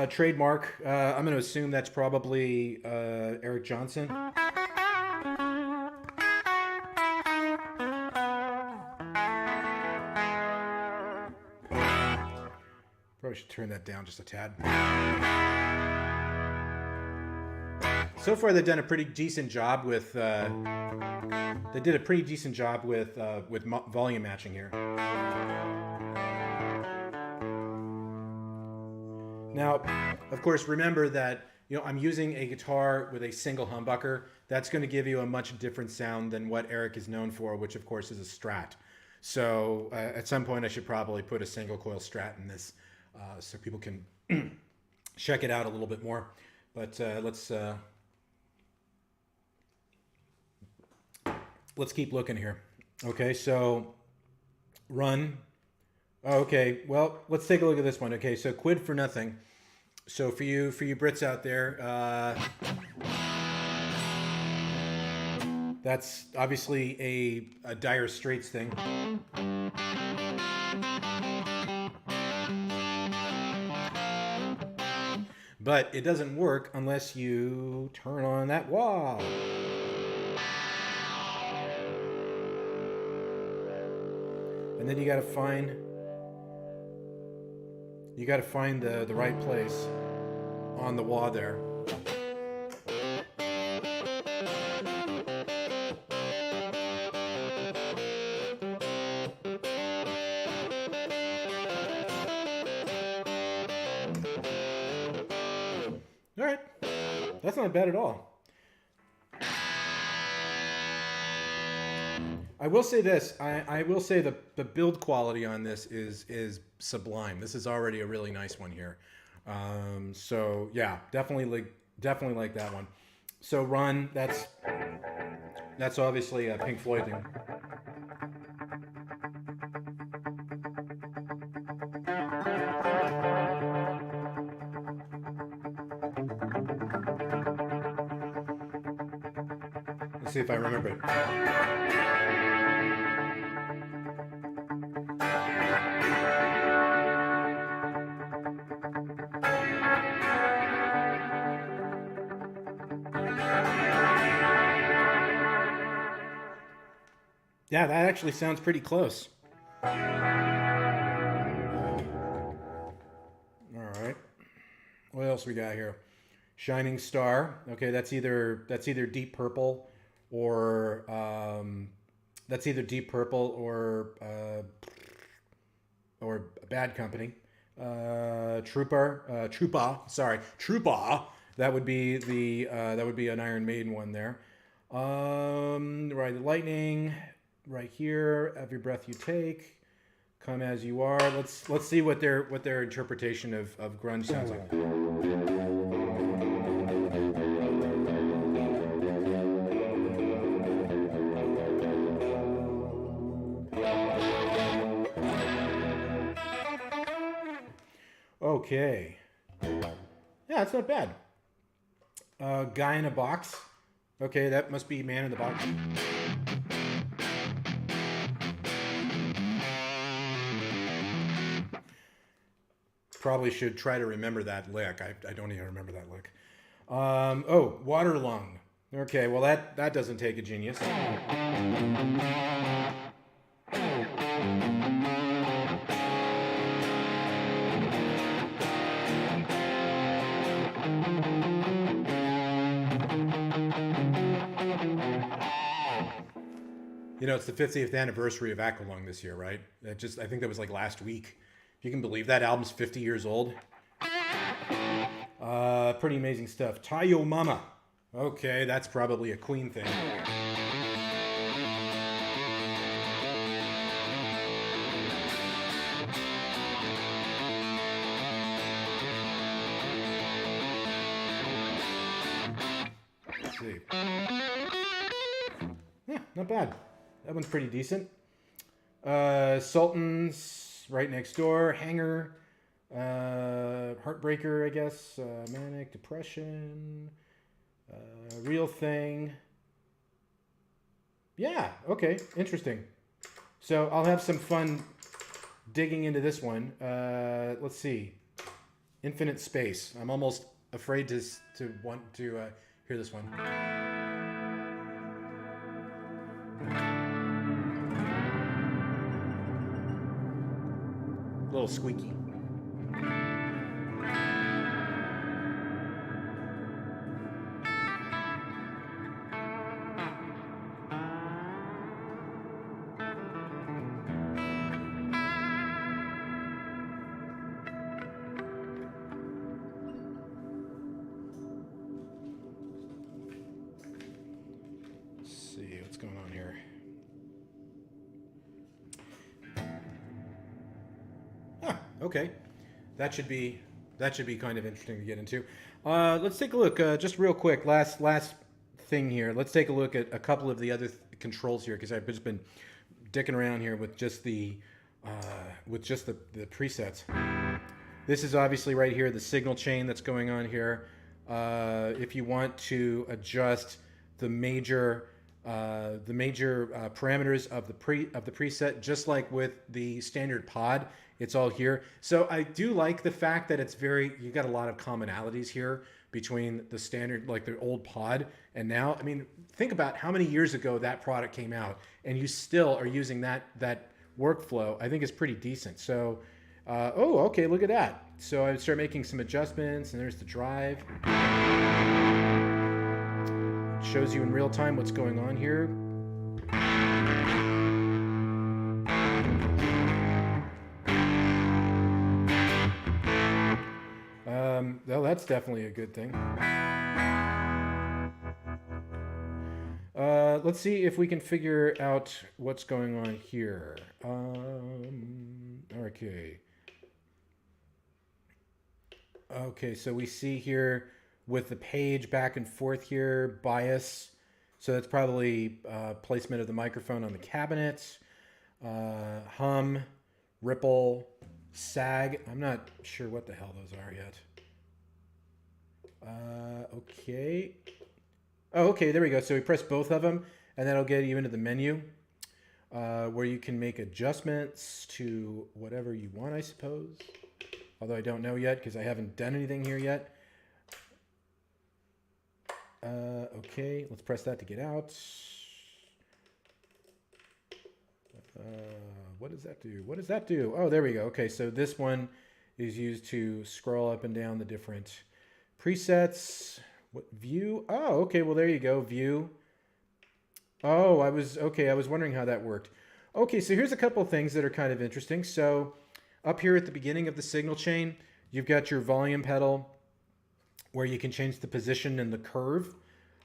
Trademark, I'm going to assume that's probably Eric Johnson. Probably should turn that down just a tad. So far, they've done a pretty decent job with. They did a pretty decent job with volume matching here. Now, of course, remember that I'm using a guitar with a single humbucker. That's going to give you a much different sound than what Eric is known for, which of course is a Strat. So at some point, I should probably put a single coil Strat in this, so people can check it out a little bit more. But let's keep looking here. Okay, so run. Oh, okay, well, let's take a look at this one. Okay, so Quid for Nothing. So for you Brits out there, that's obviously a Dire Straits thing. But it doesn't work unless you turn on that wah. And then you gotta find the right place on the wah there. All right, that's not bad at all. I will say this. I will say the build quality on this is sublime. This is already a really nice one here. So yeah, definitely like that one. So Run, that's obviously a Pink Floyd thing. Let's see if I remember it. Yeah, that actually sounds pretty close. All right. What else we got here? Shining Star. Okay, that's either Deep Purple or Bad Company. Troopa. That would be an Iron Maiden one there. Right, Lightning. Right here, Every Breath You Take, Come As You Are. Let's see what their interpretation of grunge sounds like. Okay. Yeah, it's not bad. Guy in a Box. Okay, that must be Man in the Box. Probably should try to remember that lick. I don't even remember that lick. Oh, Water Lung. Okay, well that doesn't take a genius. It's the 50th anniversary of Aqualung this year, right? I think that was like last week. If you can believe that album's 50 years old. Pretty amazing stuff. Tayo Mama. Okay, that's probably a Queen thing. Let's see. Yeah, not bad. That one's pretty decent. Sultans. Right Next Door, Hanger, Heartbreaker, I guess, Manic Depression, Real Thing. Yeah, okay, interesting. So I'll have some fun digging into this one. Let's see. Infinite Space. I'm almost afraid to want to hear this one. A little squeaky. Let's see what's going on here. Huh, okay. That should be kind of interesting to get into. Let's take a look, just real quick. Last thing here. Let's take a look at a couple of the other controls here because I've just been dicking around here with just uh, the presets. This is obviously right here the signal chain that's going on here. If you want to adjust the major parameters of the preset, just like with the standard pod, it's all here. So I do like the fact that you got a lot of commonalities here between the standard, like the old pod, and now. I mean, think about how many years ago that product came out, and you still are using that workflow. I think is pretty decent. So, oh, okay, look at that. So I start making some adjustments, and there's the drive. Shows you in real time what's going on here. Well, that's definitely a good thing. Let's see if we can figure out what's going on here. Okay. Okay, so we see here with the page back and forth here, bias. So that's probably placement of the microphone on the cabinet. Hum, ripple, sag. I'm not sure what the hell those are yet. Okay. Oh, okay, there we go. So we press both of them, and that'll get you into the menu where you can make adjustments to whatever you want, I suppose. Although I don't know yet because I haven't done anything here yet. Okay, let's press that to get out. What does that do? What does that do? Oh, there we go. Okay, so this one is used to scroll up and down the different presets. What view? Oh, okay, well there you go, view. Oh, I was wondering how that worked. Okay, so here's a couple of things that are kind of interesting. So up here at the beginning of the signal chain, you've got your volume pedal where you can change the position and the curve.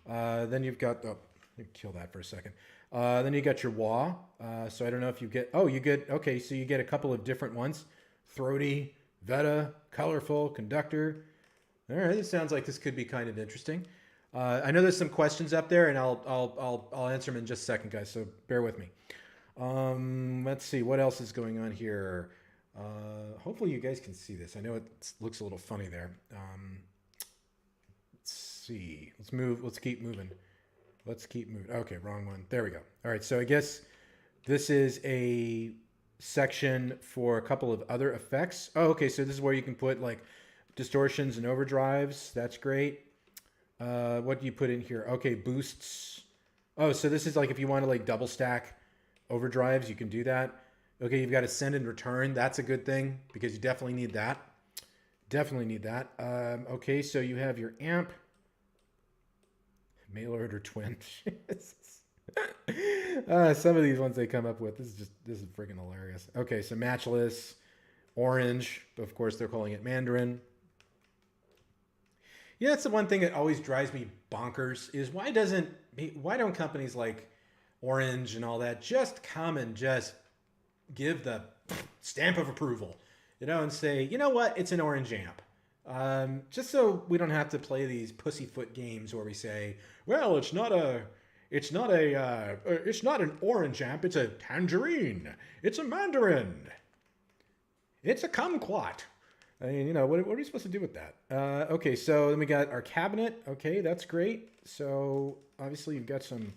Then you've got, let me kill that for a second. Then you got your wah. So I don't know if you get, okay, so you get a couple of different ones. Throaty, veta, colorful, conductor. All right, it sounds like this could be kind of interesting. I know there's some questions up there, and I'll answer them in just a second, guys. So bear with me. Let's see what else is going on here. Hopefully you guys can see this. I know it looks a little funny there. Let's see. Let's move. Let's keep moving. Let's keep moving. Okay, wrong one. There we go. All right. So I guess this is a section for a couple of other effects. Oh, okay. So this is where you can put like distortions and overdrives. That's great. What do you put in here? Okay, boosts. Oh, so this is like if you want to like double stack overdrives, you can do that. Okay, you've got a send and return. That's a good thing because you definitely need that. Definitely need that. Okay, so you have your amp. Mail order twin. Some of these ones they come up with. This is freaking hilarious. Okay, so matchless, orange. Of course, they're calling it Mandarin. Yeah, that's the one thing that always drives me bonkers is why don't companies like Orange and all that just come and just give the stamp of approval, and say, you know what, it's an Orange amp. Just so we don't have to play these pussyfoot games where we say, well, it's not an orange amp, it's a tangerine, it's a mandarin, it's a kumquat. I mean, what are we supposed to do with that? Okay, so then we got our cabinet. Okay, that's great. So obviously you've got some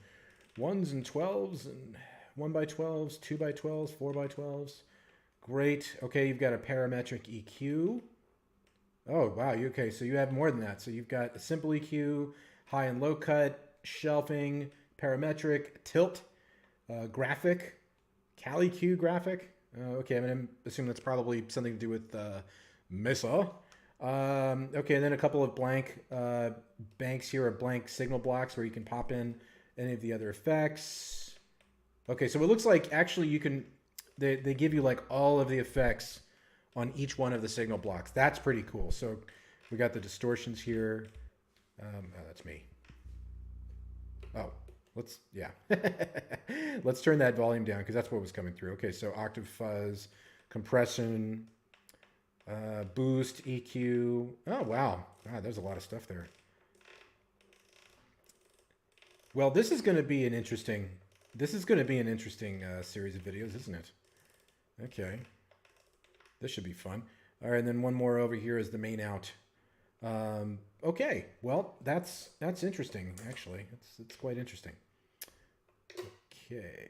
1s and 12s and 1x12s, 2x12s, 4x12s. Great. Okay, you've got a parametric EQ. Oh, wow. Okay, so you have more than that. So you've got a simple EQ, high and low cut, shelving, parametric, tilt, graphic, Cali Q graphic. Okay, I'm gonna assume that's probably something to do with Mesa. Okay, and then a couple of blank banks here, or blank signal blocks where you can pop in any of the other effects. Okay, so it looks like actually you can, they give you like all of the effects on each one of the signal blocks. That's pretty cool. So we got the distortions here. Oh, that's me. Oh, yeah. Let's turn that volume down because that's what was coming through. Okay, so octave fuzz, compression, boost, EQ. Oh, wow. Wow, there's a lot of stuff there. Well, this is going to be an interesting series of videos, isn't it? Okay. This should be fun. All right, and then one more over here is the main out. Okay, well, that's interesting, actually. It's quite interesting. Okay.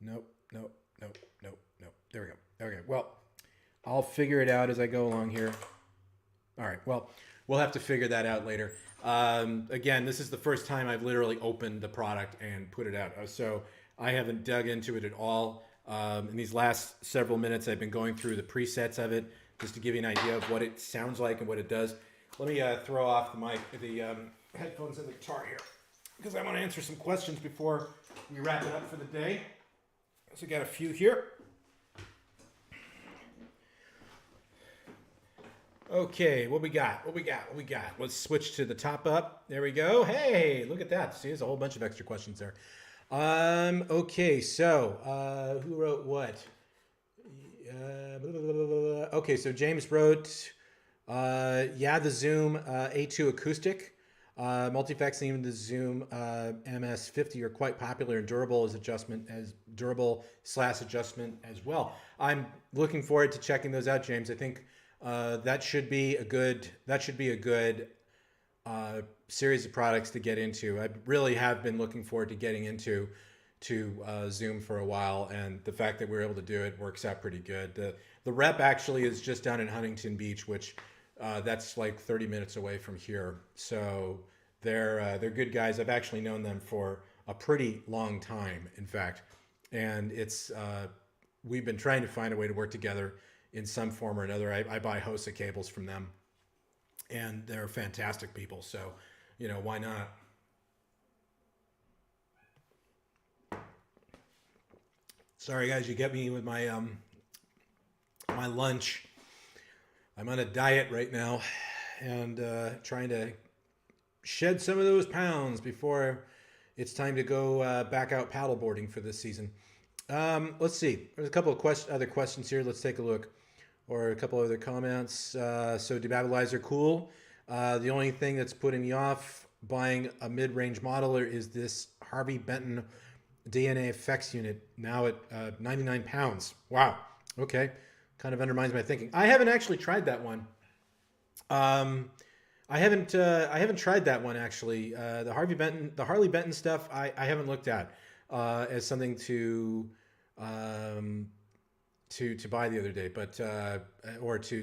Nope, nope, nope, nope, nope. There we go. Okay, well, I'll figure it out as I go along here. All right, well, we'll have to figure that out later. Again, this is the first time I've literally opened the product and put it out. So I haven't dug into it at all. In these last several minutes, I've been going through the presets of it just to give you an idea of what it sounds like and what it does. Let me throw off the headphones in the guitar here because I want to answer some questions before we wrap it up for the day. So we got a few here. Okay, what we got? Let's switch to the top up. There we go. Hey, look at that. See, there's a whole bunch of extra questions there. Okay, so who wrote what? Okay, so James wrote, yeah, the Zoom A2 acoustic, multifacts, and even the Zoom MS50 are quite popular and durable as adjustment adjustment as well. I'm looking forward to checking those out, James. I think that should be a good series of products to get into. I really have been looking forward to getting into Zoom for a while, and the fact that we're able to do it works out pretty good. The rep actually is just down in Huntington Beach, which that's like 30 minutes away from here. So they're good guys. I've actually known them for a pretty long time, in fact, and it's we've been trying to find a way to work together in some form or another. I buy HOSA cables from them, and they're fantastic people. So, you know, why not? Sorry, guys, you get me with my my lunch. I'm on a diet right now, and trying to shed some of those pounds before it's time to go back out paddleboarding for this season. Let's see. There's a couple of other questions here. Let's take a look. Or a couple other comments. So debabbilizer cool. The only thing that's putting me off buying a mid-range model is this Harvey Benton DNA effects unit, now at 99 pounds. Wow. Okay. Kind of undermines my thinking. I haven't actually tried that one. I haven't tried that one actually. The Harley Benton stuff, I haven't looked at as something to buy the other day, but or to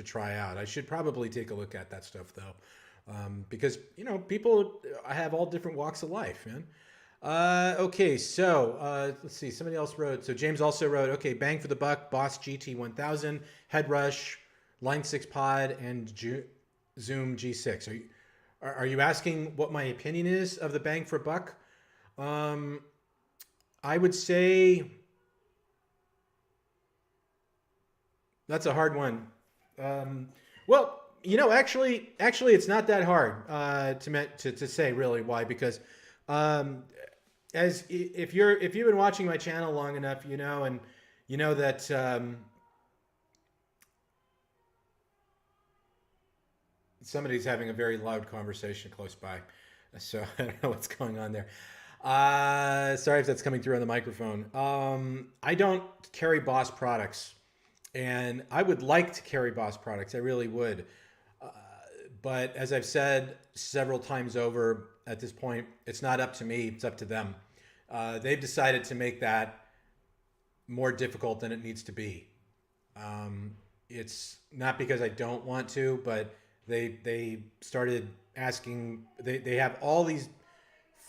try out. I should probably take a look at that stuff though, because you know people have all different walks of life, man. Okay, so let's see. Somebody else wrote. So James also wrote. Okay, bang for the buck, Boss GT 1000, Head Rush, Line 6 Pod, and Zoom G6. Are you asking what my opinion is of the bang for buck? I would say. That's a hard one. Well, you know, actually, it's not that hard to say really. Why? Because if you've been watching my channel long enough, you know, and you know that somebody's having a very loud conversation close by, so I don't know what's going on there. Sorry if that's coming through on the microphone. I don't carry Boss products. And I would like to carry Boss products. I really would. But as I've said several times over at this point, it's not up to me. It's up to them. they've decided to make that more difficult than it needs to be. It's not because I don't want to, but they started asking. They have all these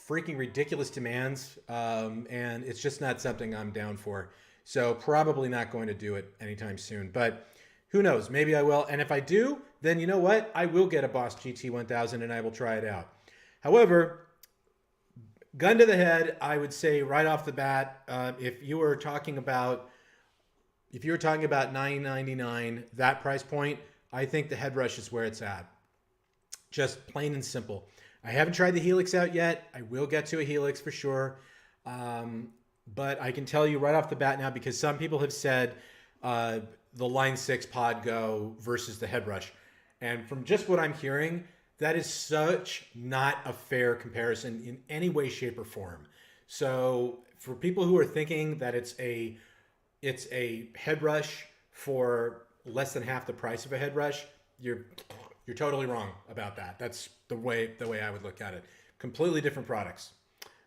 freaking ridiculous demands, and it's just not something I'm down for. So probably not going to do it anytime soon. But who knows? Maybe I will. And if I do, then you know what? I will get a Boss GT 1000 and I will try it out. However, gun to the head, I would say right off the bat, if you were talking about $999, that price point, I think the head rush is where it's at. Just plain and simple. I haven't tried the Helix out yet. I will get to a Helix for sure. But I can tell you right off the bat now, because some people have said the Line 6 Pod Go versus the head rush. And from just what I'm hearing, that is such not a fair comparison in any way, shape, or form. So for people who are thinking that it's a head rush for less than half the price of a head rush, you're totally wrong about that. That's the way I would look at it. Completely different products.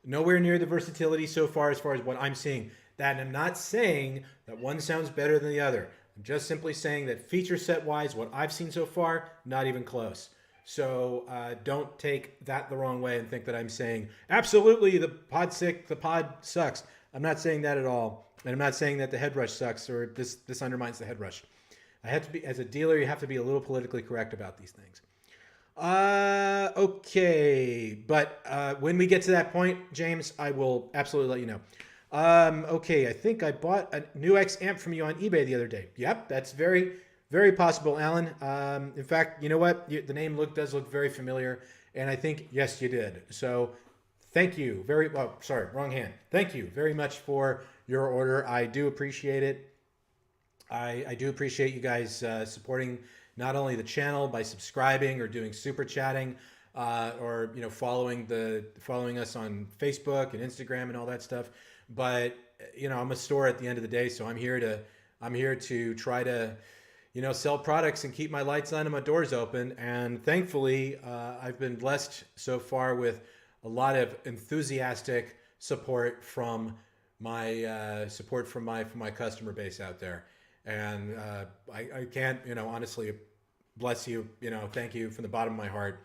Nowhere near the versatility so far as what I'm seeing. That I'm not saying that one sounds better than the other. I'm just simply saying that feature set wise, what I've seen so far, not even close. So don't take that the wrong way and think that I'm saying absolutely the pod sucks. I'm not saying that at all. And I'm not saying that the head rush sucks or this undermines the head rush. I have to be, as a dealer, you have to be a little politically correct about these things. Okay. But when we get to that point, James, I will absolutely let you know. Okay. I think I bought a new X amp from you on eBay the other day. Yep. That's very, very possible, Alan. In fact, you know what? The name does look very familiar. And I think, yes, you did. So thank you. Sorry, wrong hand. Thank you very much for your order. I do appreciate it. I do appreciate you guys supporting not only the channel by subscribing or doing super chatting, or following us on Facebook and Instagram and all that stuff. But I'm a store at the end of the day, so I'm here to try to sell products and keep my lights on and my doors open. And thankfully, I've been blessed so far with a lot of enthusiastic support from my my customer base out there. And I can't, honestly, bless you, thank you from the bottom of my heart.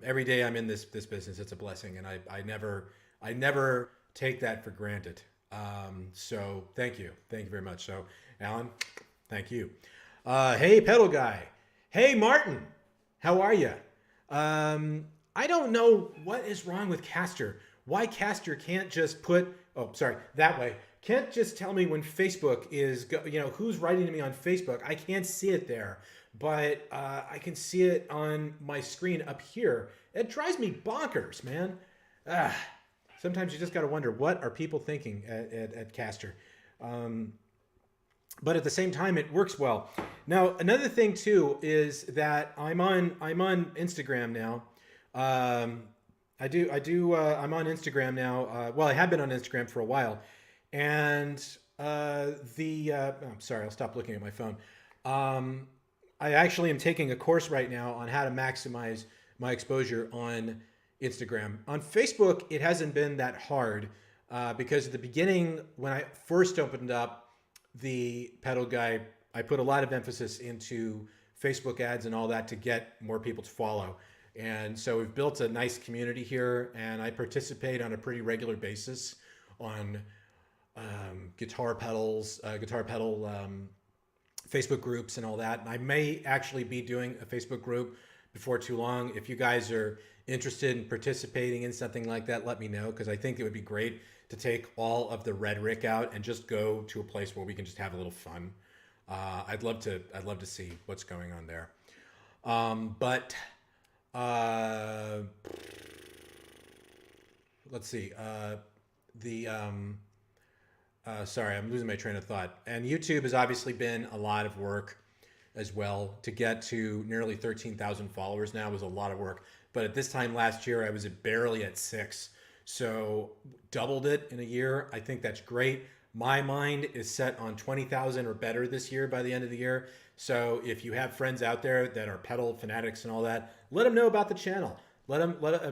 Every day I'm in this business, it's a blessing, and I never take that for granted. So thank you very much. So Alan, thank you. Hey, pedal guy. Hey, Martin, how are you? I don't know what is wrong with Caster. Why Caster can't just can't just tell me when Facebook is, who's writing to me on Facebook. I can't see it there, but I can see it on my screen up here. It drives me bonkers, man. Sometimes you just got to wonder, what are people thinking at Caster? But at the same time, it works well. Now, another thing too is that I'm on Instagram now. I'm on Instagram now. Well, I have been on Instagram for a while. And I'm sorry, I'll stop looking at my phone. I actually am taking a course right now on how to maximize my exposure on Instagram. On Facebook, it hasn't been that hard because at the beginning, when I first opened up the Pedal Guy, I put a lot of emphasis into Facebook ads and all that to get more people to follow. And so we've built a nice community here, and I participate on a pretty regular basis on guitar pedal Facebook groups and all that. And I may actually be doing a Facebook group before too long. If you guys are interested in participating in something like that, let me know, because I think it would be great to take all of the rhetoric out and just go to a place where we can just have a little fun. I'd love to see what's going on there. Let's see. Sorry, I'm losing my train of thought. And YouTube has obviously been a lot of work as well. To get to nearly 13,000 followers now was a lot of work. But at this time last year, I was barely at 6. So doubled it in a year. I think that's great. My mind is set on 20,000 or better this year by the end of the year. So if you have friends out there that are pedal fanatics and all that, let them know about the channel.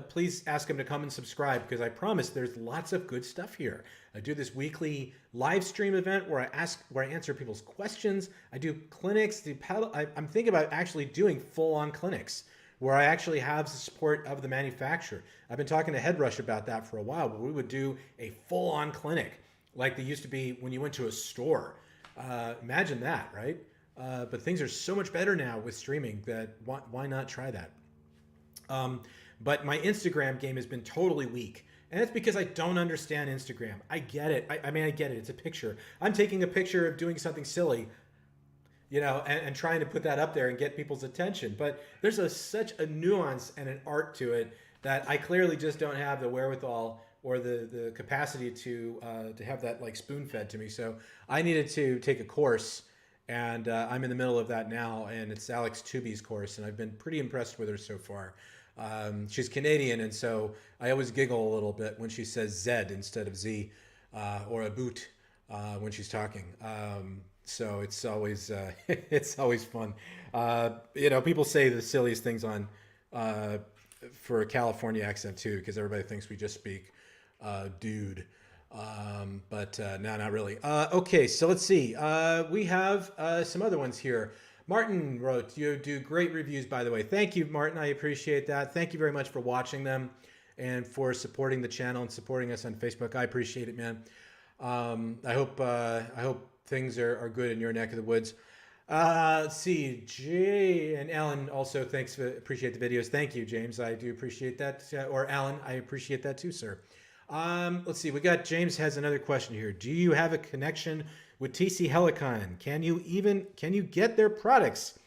please ask him to come and subscribe, because I promise there's lots of good stuff here. I do this weekly live stream event where I answer people's questions. I do clinics. I'm thinking about actually doing full-on clinics where I actually have the support of the manufacturer. I've been talking to Headrush about that for a while, but we would do a full-on clinic like they used to be when you went to a store. Imagine that, right? But things are so much better now with streaming that why not try that? But my Instagram game has been totally weak. And it's because I don't understand Instagram. I get it. I mean, I get it. It's a picture. I'm taking a picture of doing something silly, and trying to put that up there and get people's attention. But there's such a nuance and an art to it that I clearly just don't have the wherewithal or the capacity to have that like spoon-fed to me. So I needed to take a course, and I'm in the middle of that now, and it's Alex Tubi's course, and I've been pretty impressed with her so far. She's Canadian, and so I always giggle a little bit when she says Z instead of Z, or a boot when she's talking. So it's always it's always fun. People say the silliest things on for a California accent too, because everybody thinks we just speak dude. But no, not really. Okay, so let's see. We have some other ones here. Martin wrote, you do great reviews, by the way. Thank you, Martin. I appreciate that. Thank you very much for watching them and for supporting the channel and supporting us on Facebook. I appreciate it, man. I hope things are good in your neck of the woods. Let's see. Jay and Alan also appreciate the videos. Thank you, James. I do appreciate that. Or Alan, I appreciate that too, sir. Let's see. James has another question here. Do you have a connection with TC Helicon? Can you get their products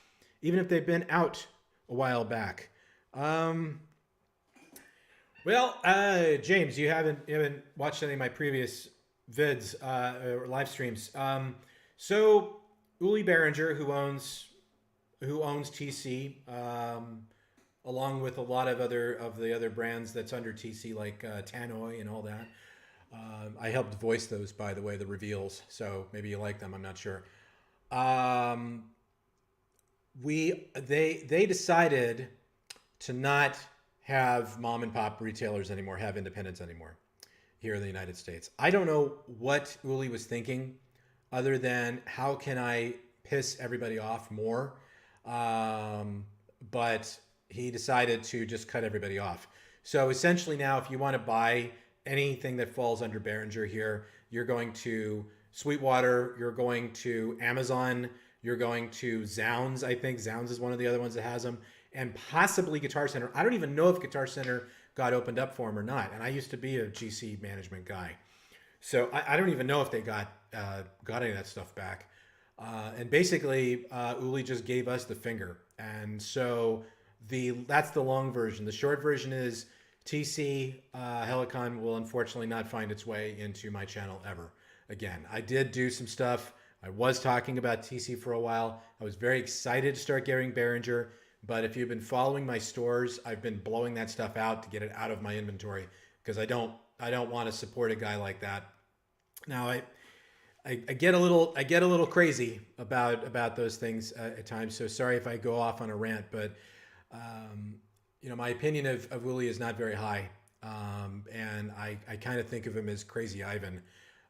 even if they've been out a while back? James, you haven't watched any of my previous vids or live streams. So Uli Behringer, who owns TC, along with a lot of the other brands that's under TC, like Tannoy and all that. I helped voice those, by the way, the reveals. So maybe you like them. I'm not sure. They decided to not have mom and pop retailers anymore, have independents anymore here in the United States. I don't know what Uli was thinking, other than how can I piss everybody off more? But he decided to just cut everybody off. So essentially now, if you want to buy anything that falls under Behringer here, you're going to Sweetwater, you're going to Amazon, you're going to Zounds. I think Zounds is one of the other ones that has them, and possibly Guitar Center. I don't even know if Guitar Center got opened up for them or not. And I used to be a GC management guy, so I don't even know if they got any of that stuff back. And basically, Uli just gave us the finger, and so that's the long version. The short version is TC Helicon will unfortunately not find its way into my channel ever again. I did do some stuff. I was talking about TC for a while. I was very excited to start getting Behringer, but if you've been following my stores, I've been blowing that stuff out to get it out of my inventory, because I don't want to support a guy like that. Now I get a little crazy about those things at times. So sorry if I go off on a rant, but my opinion of Willie is not very high, and I kind of think of him as Crazy Ivan.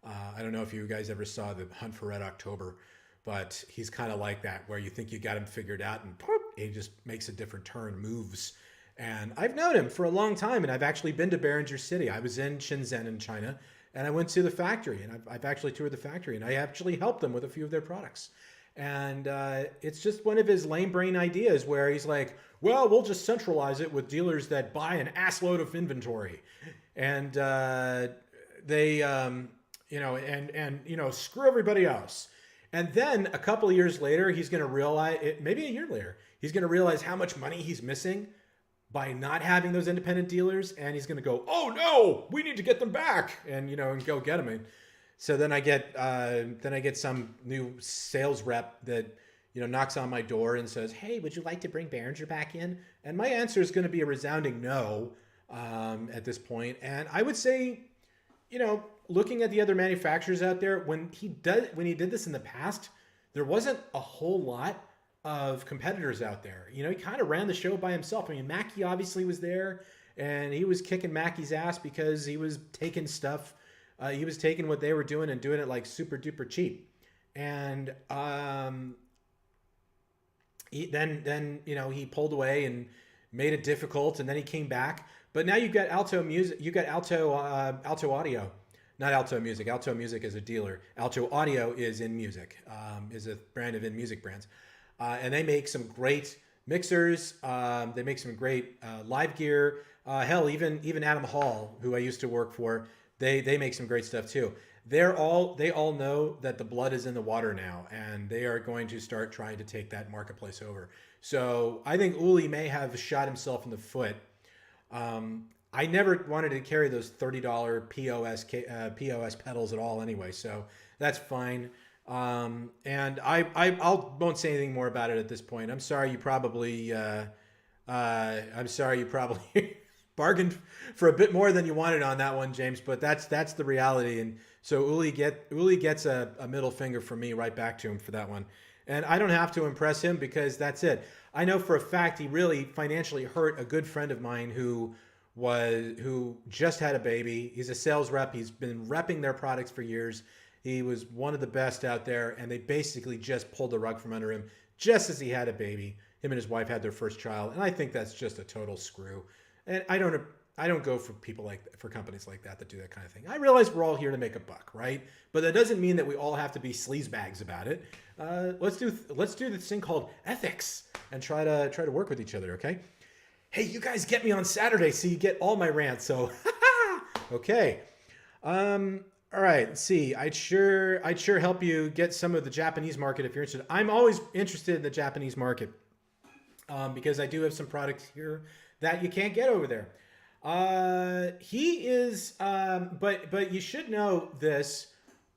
I don't know if you guys ever saw The Hunt for Red October, but he's kind of like that, where you think you got him figured out, and poof, he just makes a different turn, moves. And I've known him for a long time, and I've actually been to Behringer City. I was in Shenzhen in China, and I went to the factory, and I've actually toured the factory, and I actually helped them with a few of their products. And it's just one of his lame brain ideas where he's like, well, we'll just centralize it with dealers that buy an assload of inventory. And screw everybody else. And then a couple of years later, he's going to realize, maybe a year later, he's going to realize how much money he's missing by not having those independent dealers. And he's going to go, oh no, we need to get them back, and go get them. And so then I get some new sales rep that knocks on my door and says, hey, would you like to bring Behringer back in? And my answer is going to be a resounding no at this point. And I would say, looking at the other manufacturers out there, when he did this in the past, there wasn't a whole lot of competitors out there. You know, he kind of ran the show by himself. I mean, Mackie obviously was there, and he was kicking Mackie's ass because he was taking stuff. He was taking what they were doing and doing it like super duper cheap. And then you know, he pulled away and made it difficult, and then he came back. But now you've got Alto Music. You got Alto Audio, not Alto Music. Alto Music is a dealer. Alto Audio is in music. Is a brand of in music brands, and they make some great mixers. They make some great live gear. Hell, even Adam Hall, who I used to work for, they make some great stuff too. They all know that the blood is in the water now, and they are going to start trying to take that marketplace over. So I think Uli may have shot himself in the foot. I never wanted to carry those $30 POS pedals at all anyway, so that's fine. And I won't say anything more about it at this point. I'm sorry you probably bargained for a bit more than you wanted on that one, James. But that's the reality. And so Uli gets a middle finger from me right back to him for that one. And I don't have to impress him because that's it. I know for a fact he really financially hurt a good friend of mine who just had a baby. He's a sales rep. He's been repping their products for years. He was one of the best out there, and they basically just pulled the rug from under him just as he had a baby. Him and his wife had their first child, and I think that's just a total screw. And I don't go for for companies like that do that kind of thing. I realize we're all here to make a buck, right? But that doesn't mean that we all have to be sleazebags about it. Let's do this thing called ethics and try to work with each other, okay? Hey, you guys get me on Saturday so you get all my rants. So, okay. All right, let's see. I'd sure help you get some of the Japanese market if you're interested. I'm always interested in the Japanese market because I do have some products here that you can't get over there. He is, but you should know this.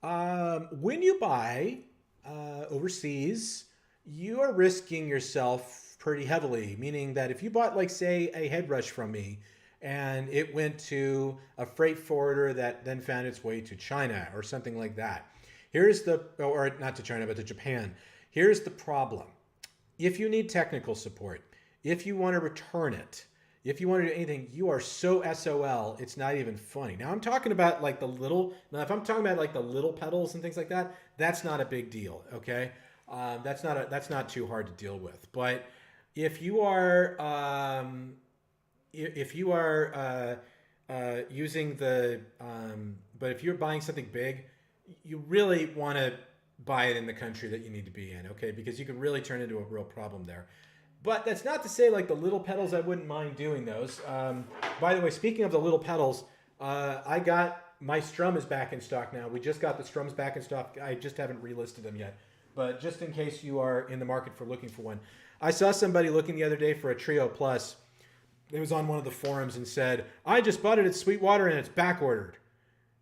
When you buy overseas, you are risking yourself pretty heavily, meaning that if you bought, like, say, a head rush from me and it went to a freight forwarder that then found its way to China or something like that, or not to China, but to Japan. Here's the problem. If you need technical support, if you want to return it, if you want to do anything, you are so SOL, it's not even funny. Now, I'm talking about like if I'm talking about like the little pedals and things like that, that's not a big deal, okay? That's not too hard to deal with. But if you are using but if you're buying something big, you really want to buy it in the country that you need to be in, okay? Because you can really turn into a real problem there. But that's not to say like the little pedals, I wouldn't mind doing those. By the way, speaking of the little pedals, I got my Strum is back in stock now. We just got the Strums back in stock. I just haven't relisted them yet. But just in case you are in the market for looking for one. I saw somebody looking the other day for a Trio Plus. It was on one of the forums and said, I just bought it at Sweetwater and it's back ordered.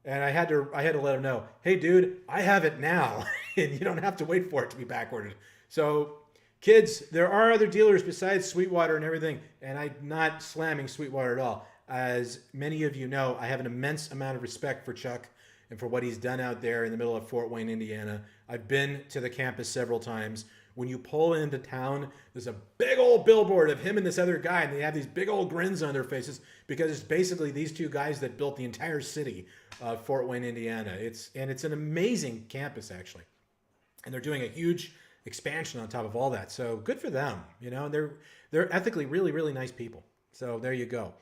And I had to let him know, hey dude, I have it now. And you don't have to wait for it to be back ordered. So kids, there are other dealers besides Sweetwater and everything. And I'm not slamming Sweetwater at all. As many of you know, I have an immense amount of respect for Chuck and for what he's done out there in the middle of Fort Wayne, Indiana. I've been to the campus several times. When you pull into town, there's a big old billboard of him and this other guy, and they have these big old grins on their faces because it's basically these two guys that built the entire city of Fort Wayne, Indiana. It's an amazing campus, actually. And they're doing a huge expansion on top of all that. So good for them. You know, they're ethically really, really nice people. So there you go.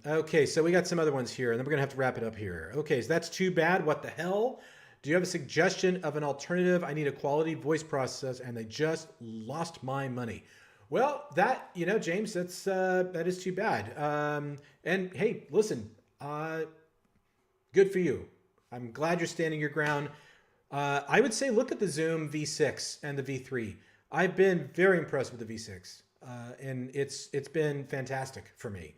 Okay, so we got some other ones here, and then we're gonna have to wrap it up here. Okay, so that's too bad. What the hell? Do you have a suggestion of an alternative? I need a quality voice process, and they just lost my money. Well, James, that is too bad. And hey, listen, good for you. I'm glad you're standing your ground. I would say look at the Zoom V6 and the V3. I've been very impressed with the V6. And it's been fantastic for me.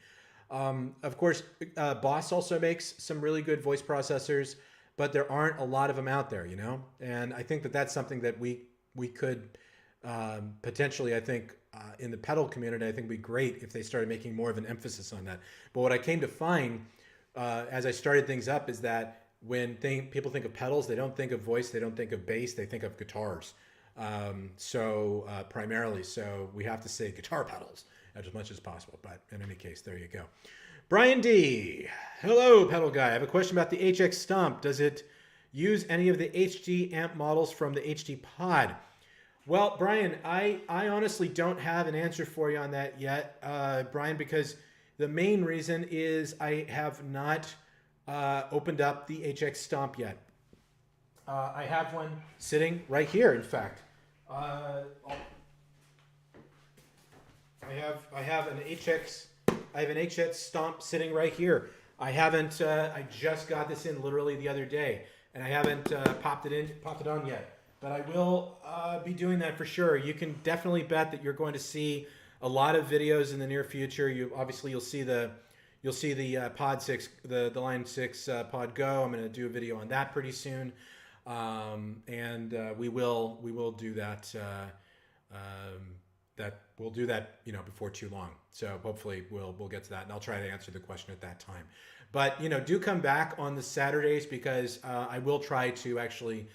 Of course, Boss also makes some really good voice processors, but there aren't a lot of them out there, you know? And I think that that's something that we could potentially, I think, in the pedal community, I think would be great if they started making more of an emphasis on that. But what I came to find as I started things up is that people think of pedals, they don't think of voice, they don't think of bass, they think of guitars. Primarily, so we have to say guitar pedals as much as possible. But in any case, there you go. Brian D. Hello, pedal guy. I have a question about the HX Stomp. Does it use any of the HD amp models from the HD Pod? Well, Brian, I honestly don't have an answer for you on that yet, Brian, because the main reason is I have not opened up the HX Stomp yet. I have one sitting right here, in fact. I have an HX Stomp sitting right here. I haven't. I just got this in literally the other day, and I haven't popped it on yet. But I will be doing that for sure. You can definitely bet that you're going to see a lot of videos in the near future. You'll see the Pod 6, the Line 6 Pod Go. I'm going to do a video on that pretty soon. We will do that. We'll do that, before too long. So hopefully we'll get to that, and I'll try to answer the question at that time. But do come back on the Saturdays, because I will try to actually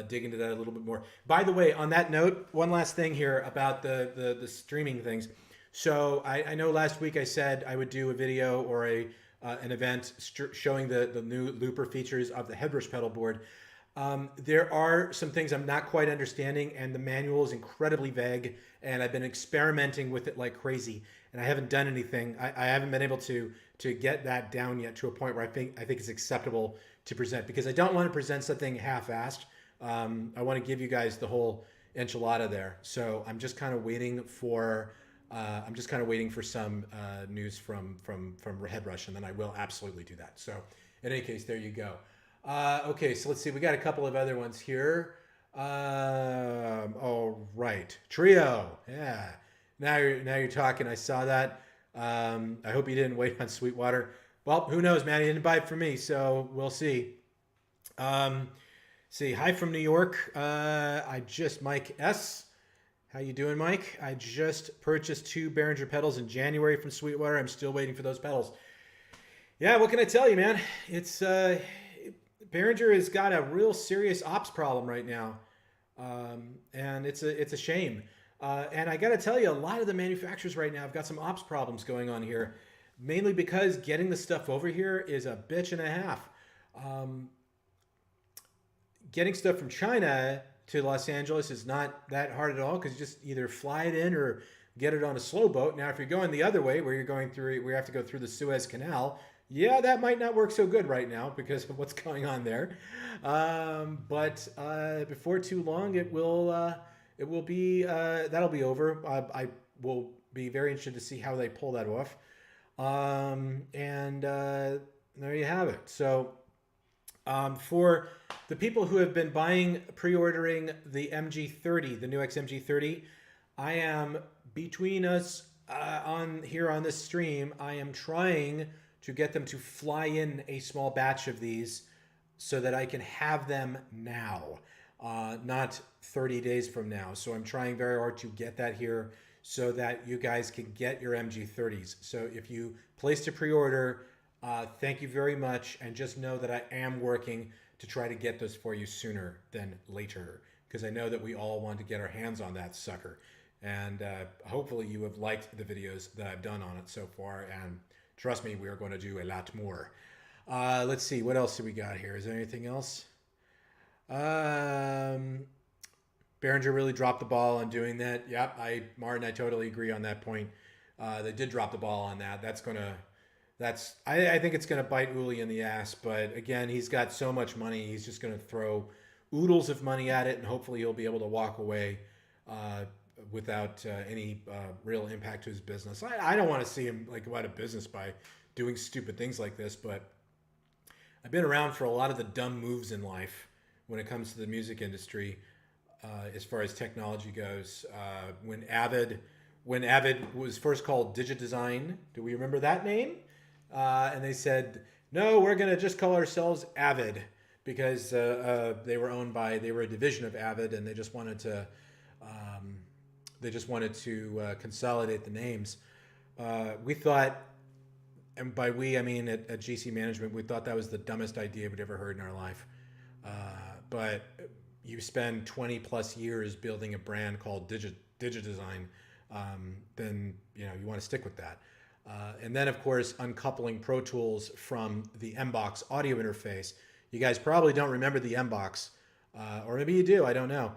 dig into that a little bit more. By the way, on that note, one last thing here about the streaming things. So I know last week I said I would do a video or an event showing the new looper features of the Headrush pedal board. There are some things I'm not quite understanding, and the manual is incredibly vague, and I've been experimenting with it like crazy, and I haven't done anything. I haven't been able to get that down yet to a point where I think it's acceptable to present, because I don't want to present something half-assed. I want to give you guys the whole enchilada there. So I'm just kind of waiting for some news from Headrush, and then I will absolutely do that. So in any case, there you go. Okay, so let's see. We got a couple of other ones here. All right, Trio. Yeah. Now you're talking. I saw that. I hope you didn't wait on Sweetwater. Well, who knows, man? He didn't buy it for me, so we'll see. See, hi from New York. Mike S. How you doing, Mike? I just purchased 2 Behringer pedals in January from Sweetwater. I'm still waiting for those pedals. Yeah, what can I tell you, man? It's Behringer has got a real serious ops problem right now, and it's a shame. And I got to tell you, a lot of the manufacturers right now have got some ops problems going on here, mainly because getting the stuff over here is a bitch and a half. Getting stuff from China to Los Angeles is not that hard at all, because you just either fly it in or get it on a slow boat. Now, if you're going the other way, where you have to go through the Suez Canal, yeah, that might not work so good right now because of what's going on there. But before too long, that'll be over. I will be very interested to see how they pull that off. There you have it. So for the people who have been pre-ordering the MG30, the new XMG30, I am, between us on this stream, I am trying to get them to fly in a small batch of these so that I can have them now, not 30 days from now. So I'm trying very hard to get that here so that you guys can get your MG30s. So if you placed a pre-order, thank you very much, and just know that I am working to try to get those for you sooner than later, because I know that we all want to get our hands on that sucker. And hopefully you have liked the videos that I've done on it so far, and trust me, we are going to do a lot more. Let's see, what else do we got here? Is there anything else? Behringer really dropped the ball on doing that. Yep, Martin, I totally agree on that point. They did drop the ball on that. I think it's going to bite Uli in the ass, but again, he's got so much money, he's just going to throw oodles of money at it, and hopefully he'll be able to walk away without any real impact to his business. I don't want to see him go out of business by doing stupid things like this, but I've been around for a lot of the dumb moves in life when it comes to the music industry, as far as technology goes. When Avid was first called Digidesign, do we remember that name? And they said, no, we're going to just call ourselves Avid, because they were a division of Avid, and they just wanted to consolidate the names. We thought and by we, I mean at GC Management, we thought that was the dumbest idea we'd ever heard in our life. Uh, but you spend 20 plus years building a brand called Digidesign, then you want to stick with that. And then, of course, uncoupling Pro Tools from the MBox audio interface. You guys probably don't remember the MBox, or maybe you do. I don't know.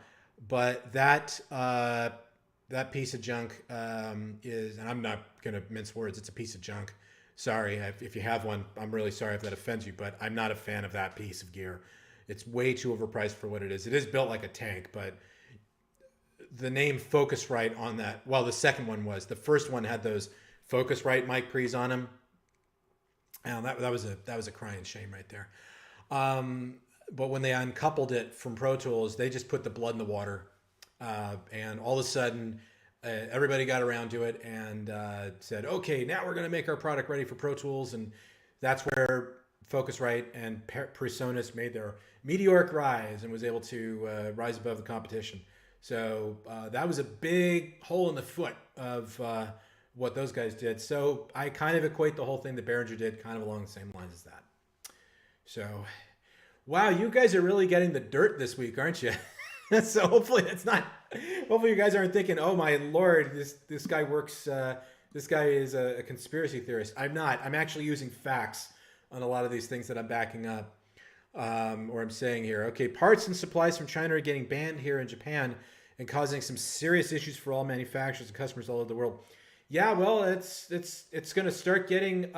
But that piece of junk is, and I'm not going to mince words. It's a piece of junk. Sorry if you have one. I'm really sorry if that offends you, but I'm not a fan of that piece of gear. It's way too overpriced for what it is. It is built like a tank, but the name Focusrite on that. Well, the second one was. The first one had those Focusrite mic pre's on them. And that was a crying shame right there. But when they uncoupled it from Pro Tools, they just put the blood in the water, and all of a sudden, everybody got around to it and said, "Okay, now we're going to make our product ready for Pro Tools," and that's where Focusrite and PreSonus made their meteoric rise and was able to rise above the competition. So that was a big hole in the foot of what those guys did. So I kind of equate the whole thing that Behringer did kind of along the same lines as that. So, wow, you guys are really getting the dirt this week, aren't you? So hopefully it's not. Hopefully you guys aren't thinking, "Oh my lord, this guy works. This guy is a conspiracy theorist." I'm not. I'm actually using facts on a lot of these things that I'm backing up, or I'm saying here. Okay, parts and supplies from China are getting banned here in Japan and causing some serious issues for all manufacturers and customers all over the world. Yeah, well, it's going to start getting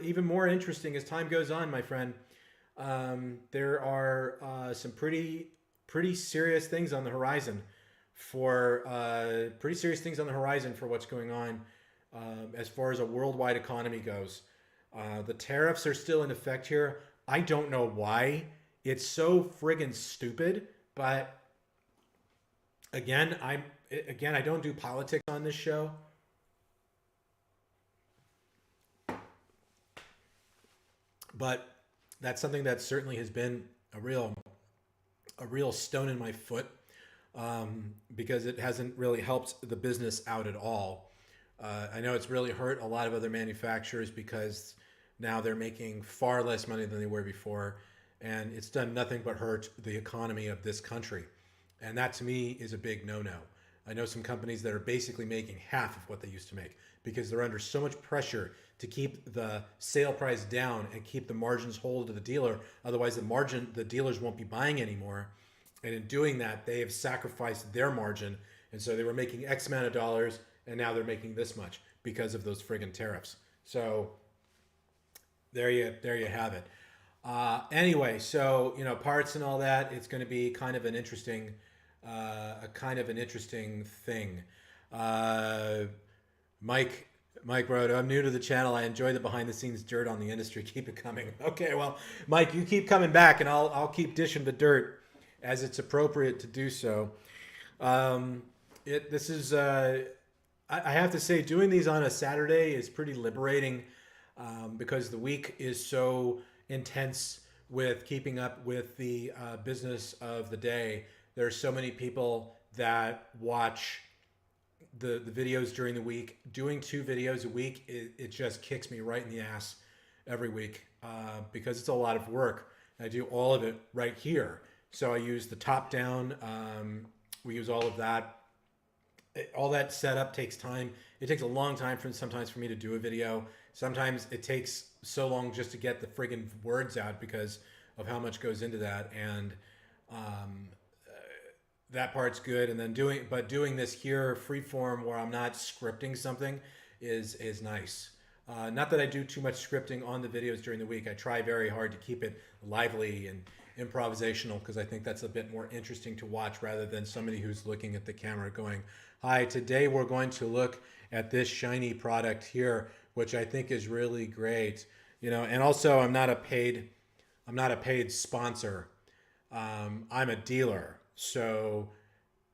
even more interesting as time goes on, my friend. There are some pretty serious things on the horizon for what's going on as far as a worldwide economy goes. The tariffs are still in effect here. I don't know why. It's so friggin' stupid. But again, I don't do politics on this show. But that's something that certainly has been a real stone in my foot, because it hasn't really helped the business out at all. I know it's really hurt a lot of other manufacturers because now they're making far less money than they were before, and it's done nothing but hurt the economy of this country. And that to me is a big no-no. I know some companies that are basically making half of what they used to make because they're under so much pressure to keep the sale price down and keep the margins whole to the dealer. Otherwise, the dealers won't be buying anymore. And in doing that, they have sacrificed their margin. And so they were making X amount of dollars, and now they're making this much because of those friggin' tariffs. So there you have it. Anyway, so parts and all that. It's going to be kind of an interesting thing. Mike wrote, "I'm new to the channel. I enjoy the behind the scenes dirt on the industry. Keep it coming." Okay, well, Mike, you keep coming back, and I'll keep dishing the dirt as it's appropriate to do so. I have to say, doing these on a Saturday is pretty liberating, because the week is so intense with keeping up with the business of the day. There are so many people that watch the videos during the week. Doing 2 videos a week, it just kicks me right in the ass every week, because it's a lot of work. I do all of it right here. So I use the top down. We use all of that. All that setup takes time. It takes a long time sometimes for me to do a video. Sometimes it takes so long just to get the friggin' words out because of how much goes into that. And that part's good. And then doing this here freeform where I'm not scripting something is nice. Not that I do too much scripting on the videos during the week. I try very hard to keep it lively and improvisational because I think that's a bit more interesting to watch rather than somebody who's looking at the camera going, "Hi, today we're going to look at this shiny product here," which I think is really great. And also I'm not a paid sponsor. I'm a dealer. So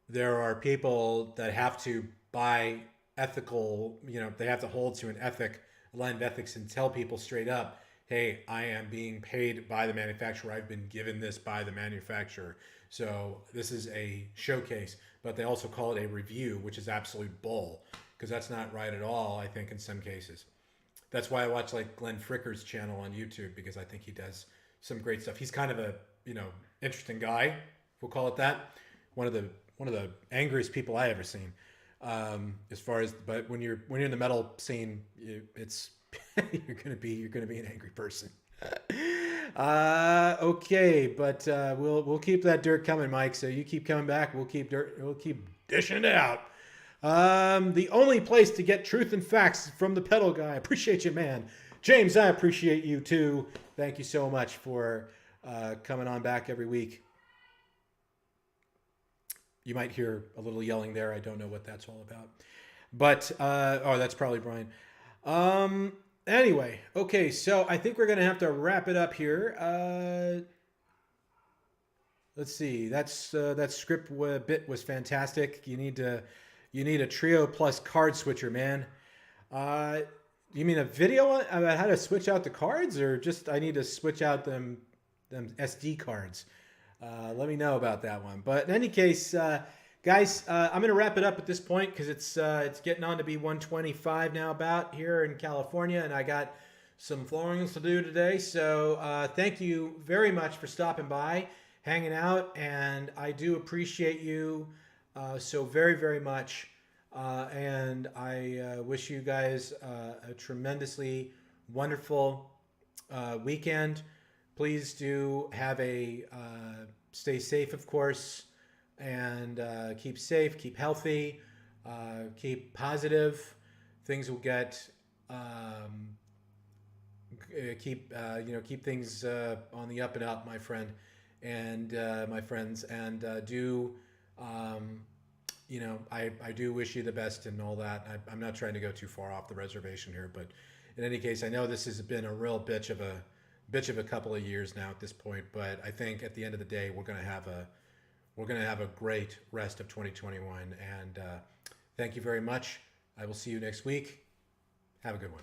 there are people that have to buy ethical, they have to hold to a line of ethics and tell people straight up, "Hey, I am being paid by the manufacturer. I've been given this by the manufacturer. So this is a showcase," but they also call it a review, which is absolute bull because that's not right at all, I think, in some cases. That's why I watch like Glenn Fricker's channel on YouTube because I think he does some great stuff. He's kind of a interesting guy. We'll call it that. One of the one of the angriest people I ever seen. As far as but when you're in the metal scene, it's you're gonna be an angry person. Okay, but we'll keep that dirt coming, Mike. So you keep coming back. We'll keep dishing it out. The only place to get truth and facts is from the pedal guy. Appreciate you, man. James, I appreciate you too. Thank you so much for coming on back every week. You might hear a little yelling there. I don't know what that's all about. But, oh, that's probably Brian. Anyway, okay, so I think we're going to have to wrap it up here. Let's see. That script bit was fantastic. You need a trio plus card switcher, man. You mean a video about how to switch out the cards, or just I need to switch out them SD cards? Let me know about that one. But in any case, guys, I'm going to wrap it up at this point because it's getting on to be 1:25 now about here in California, and I got some floorings to do today. So thank you very much for stopping by, hanging out, and I do appreciate you so very, very much. And I wish you guys a tremendously wonderful weekend. Please do have a stay safe, of course, and keep safe, keep healthy, keep positive. Things will get keep things on the up and up, my friend, and my friends, and I do wish you the best and all that. I'm not trying to go too far off the reservation here, but in any case, I know this has been a real bitch of a couple of years now at this point, but I think at the end of the day, we're gonna have a great rest of 2021. And thank you very much. I will see you next week. Have a good one.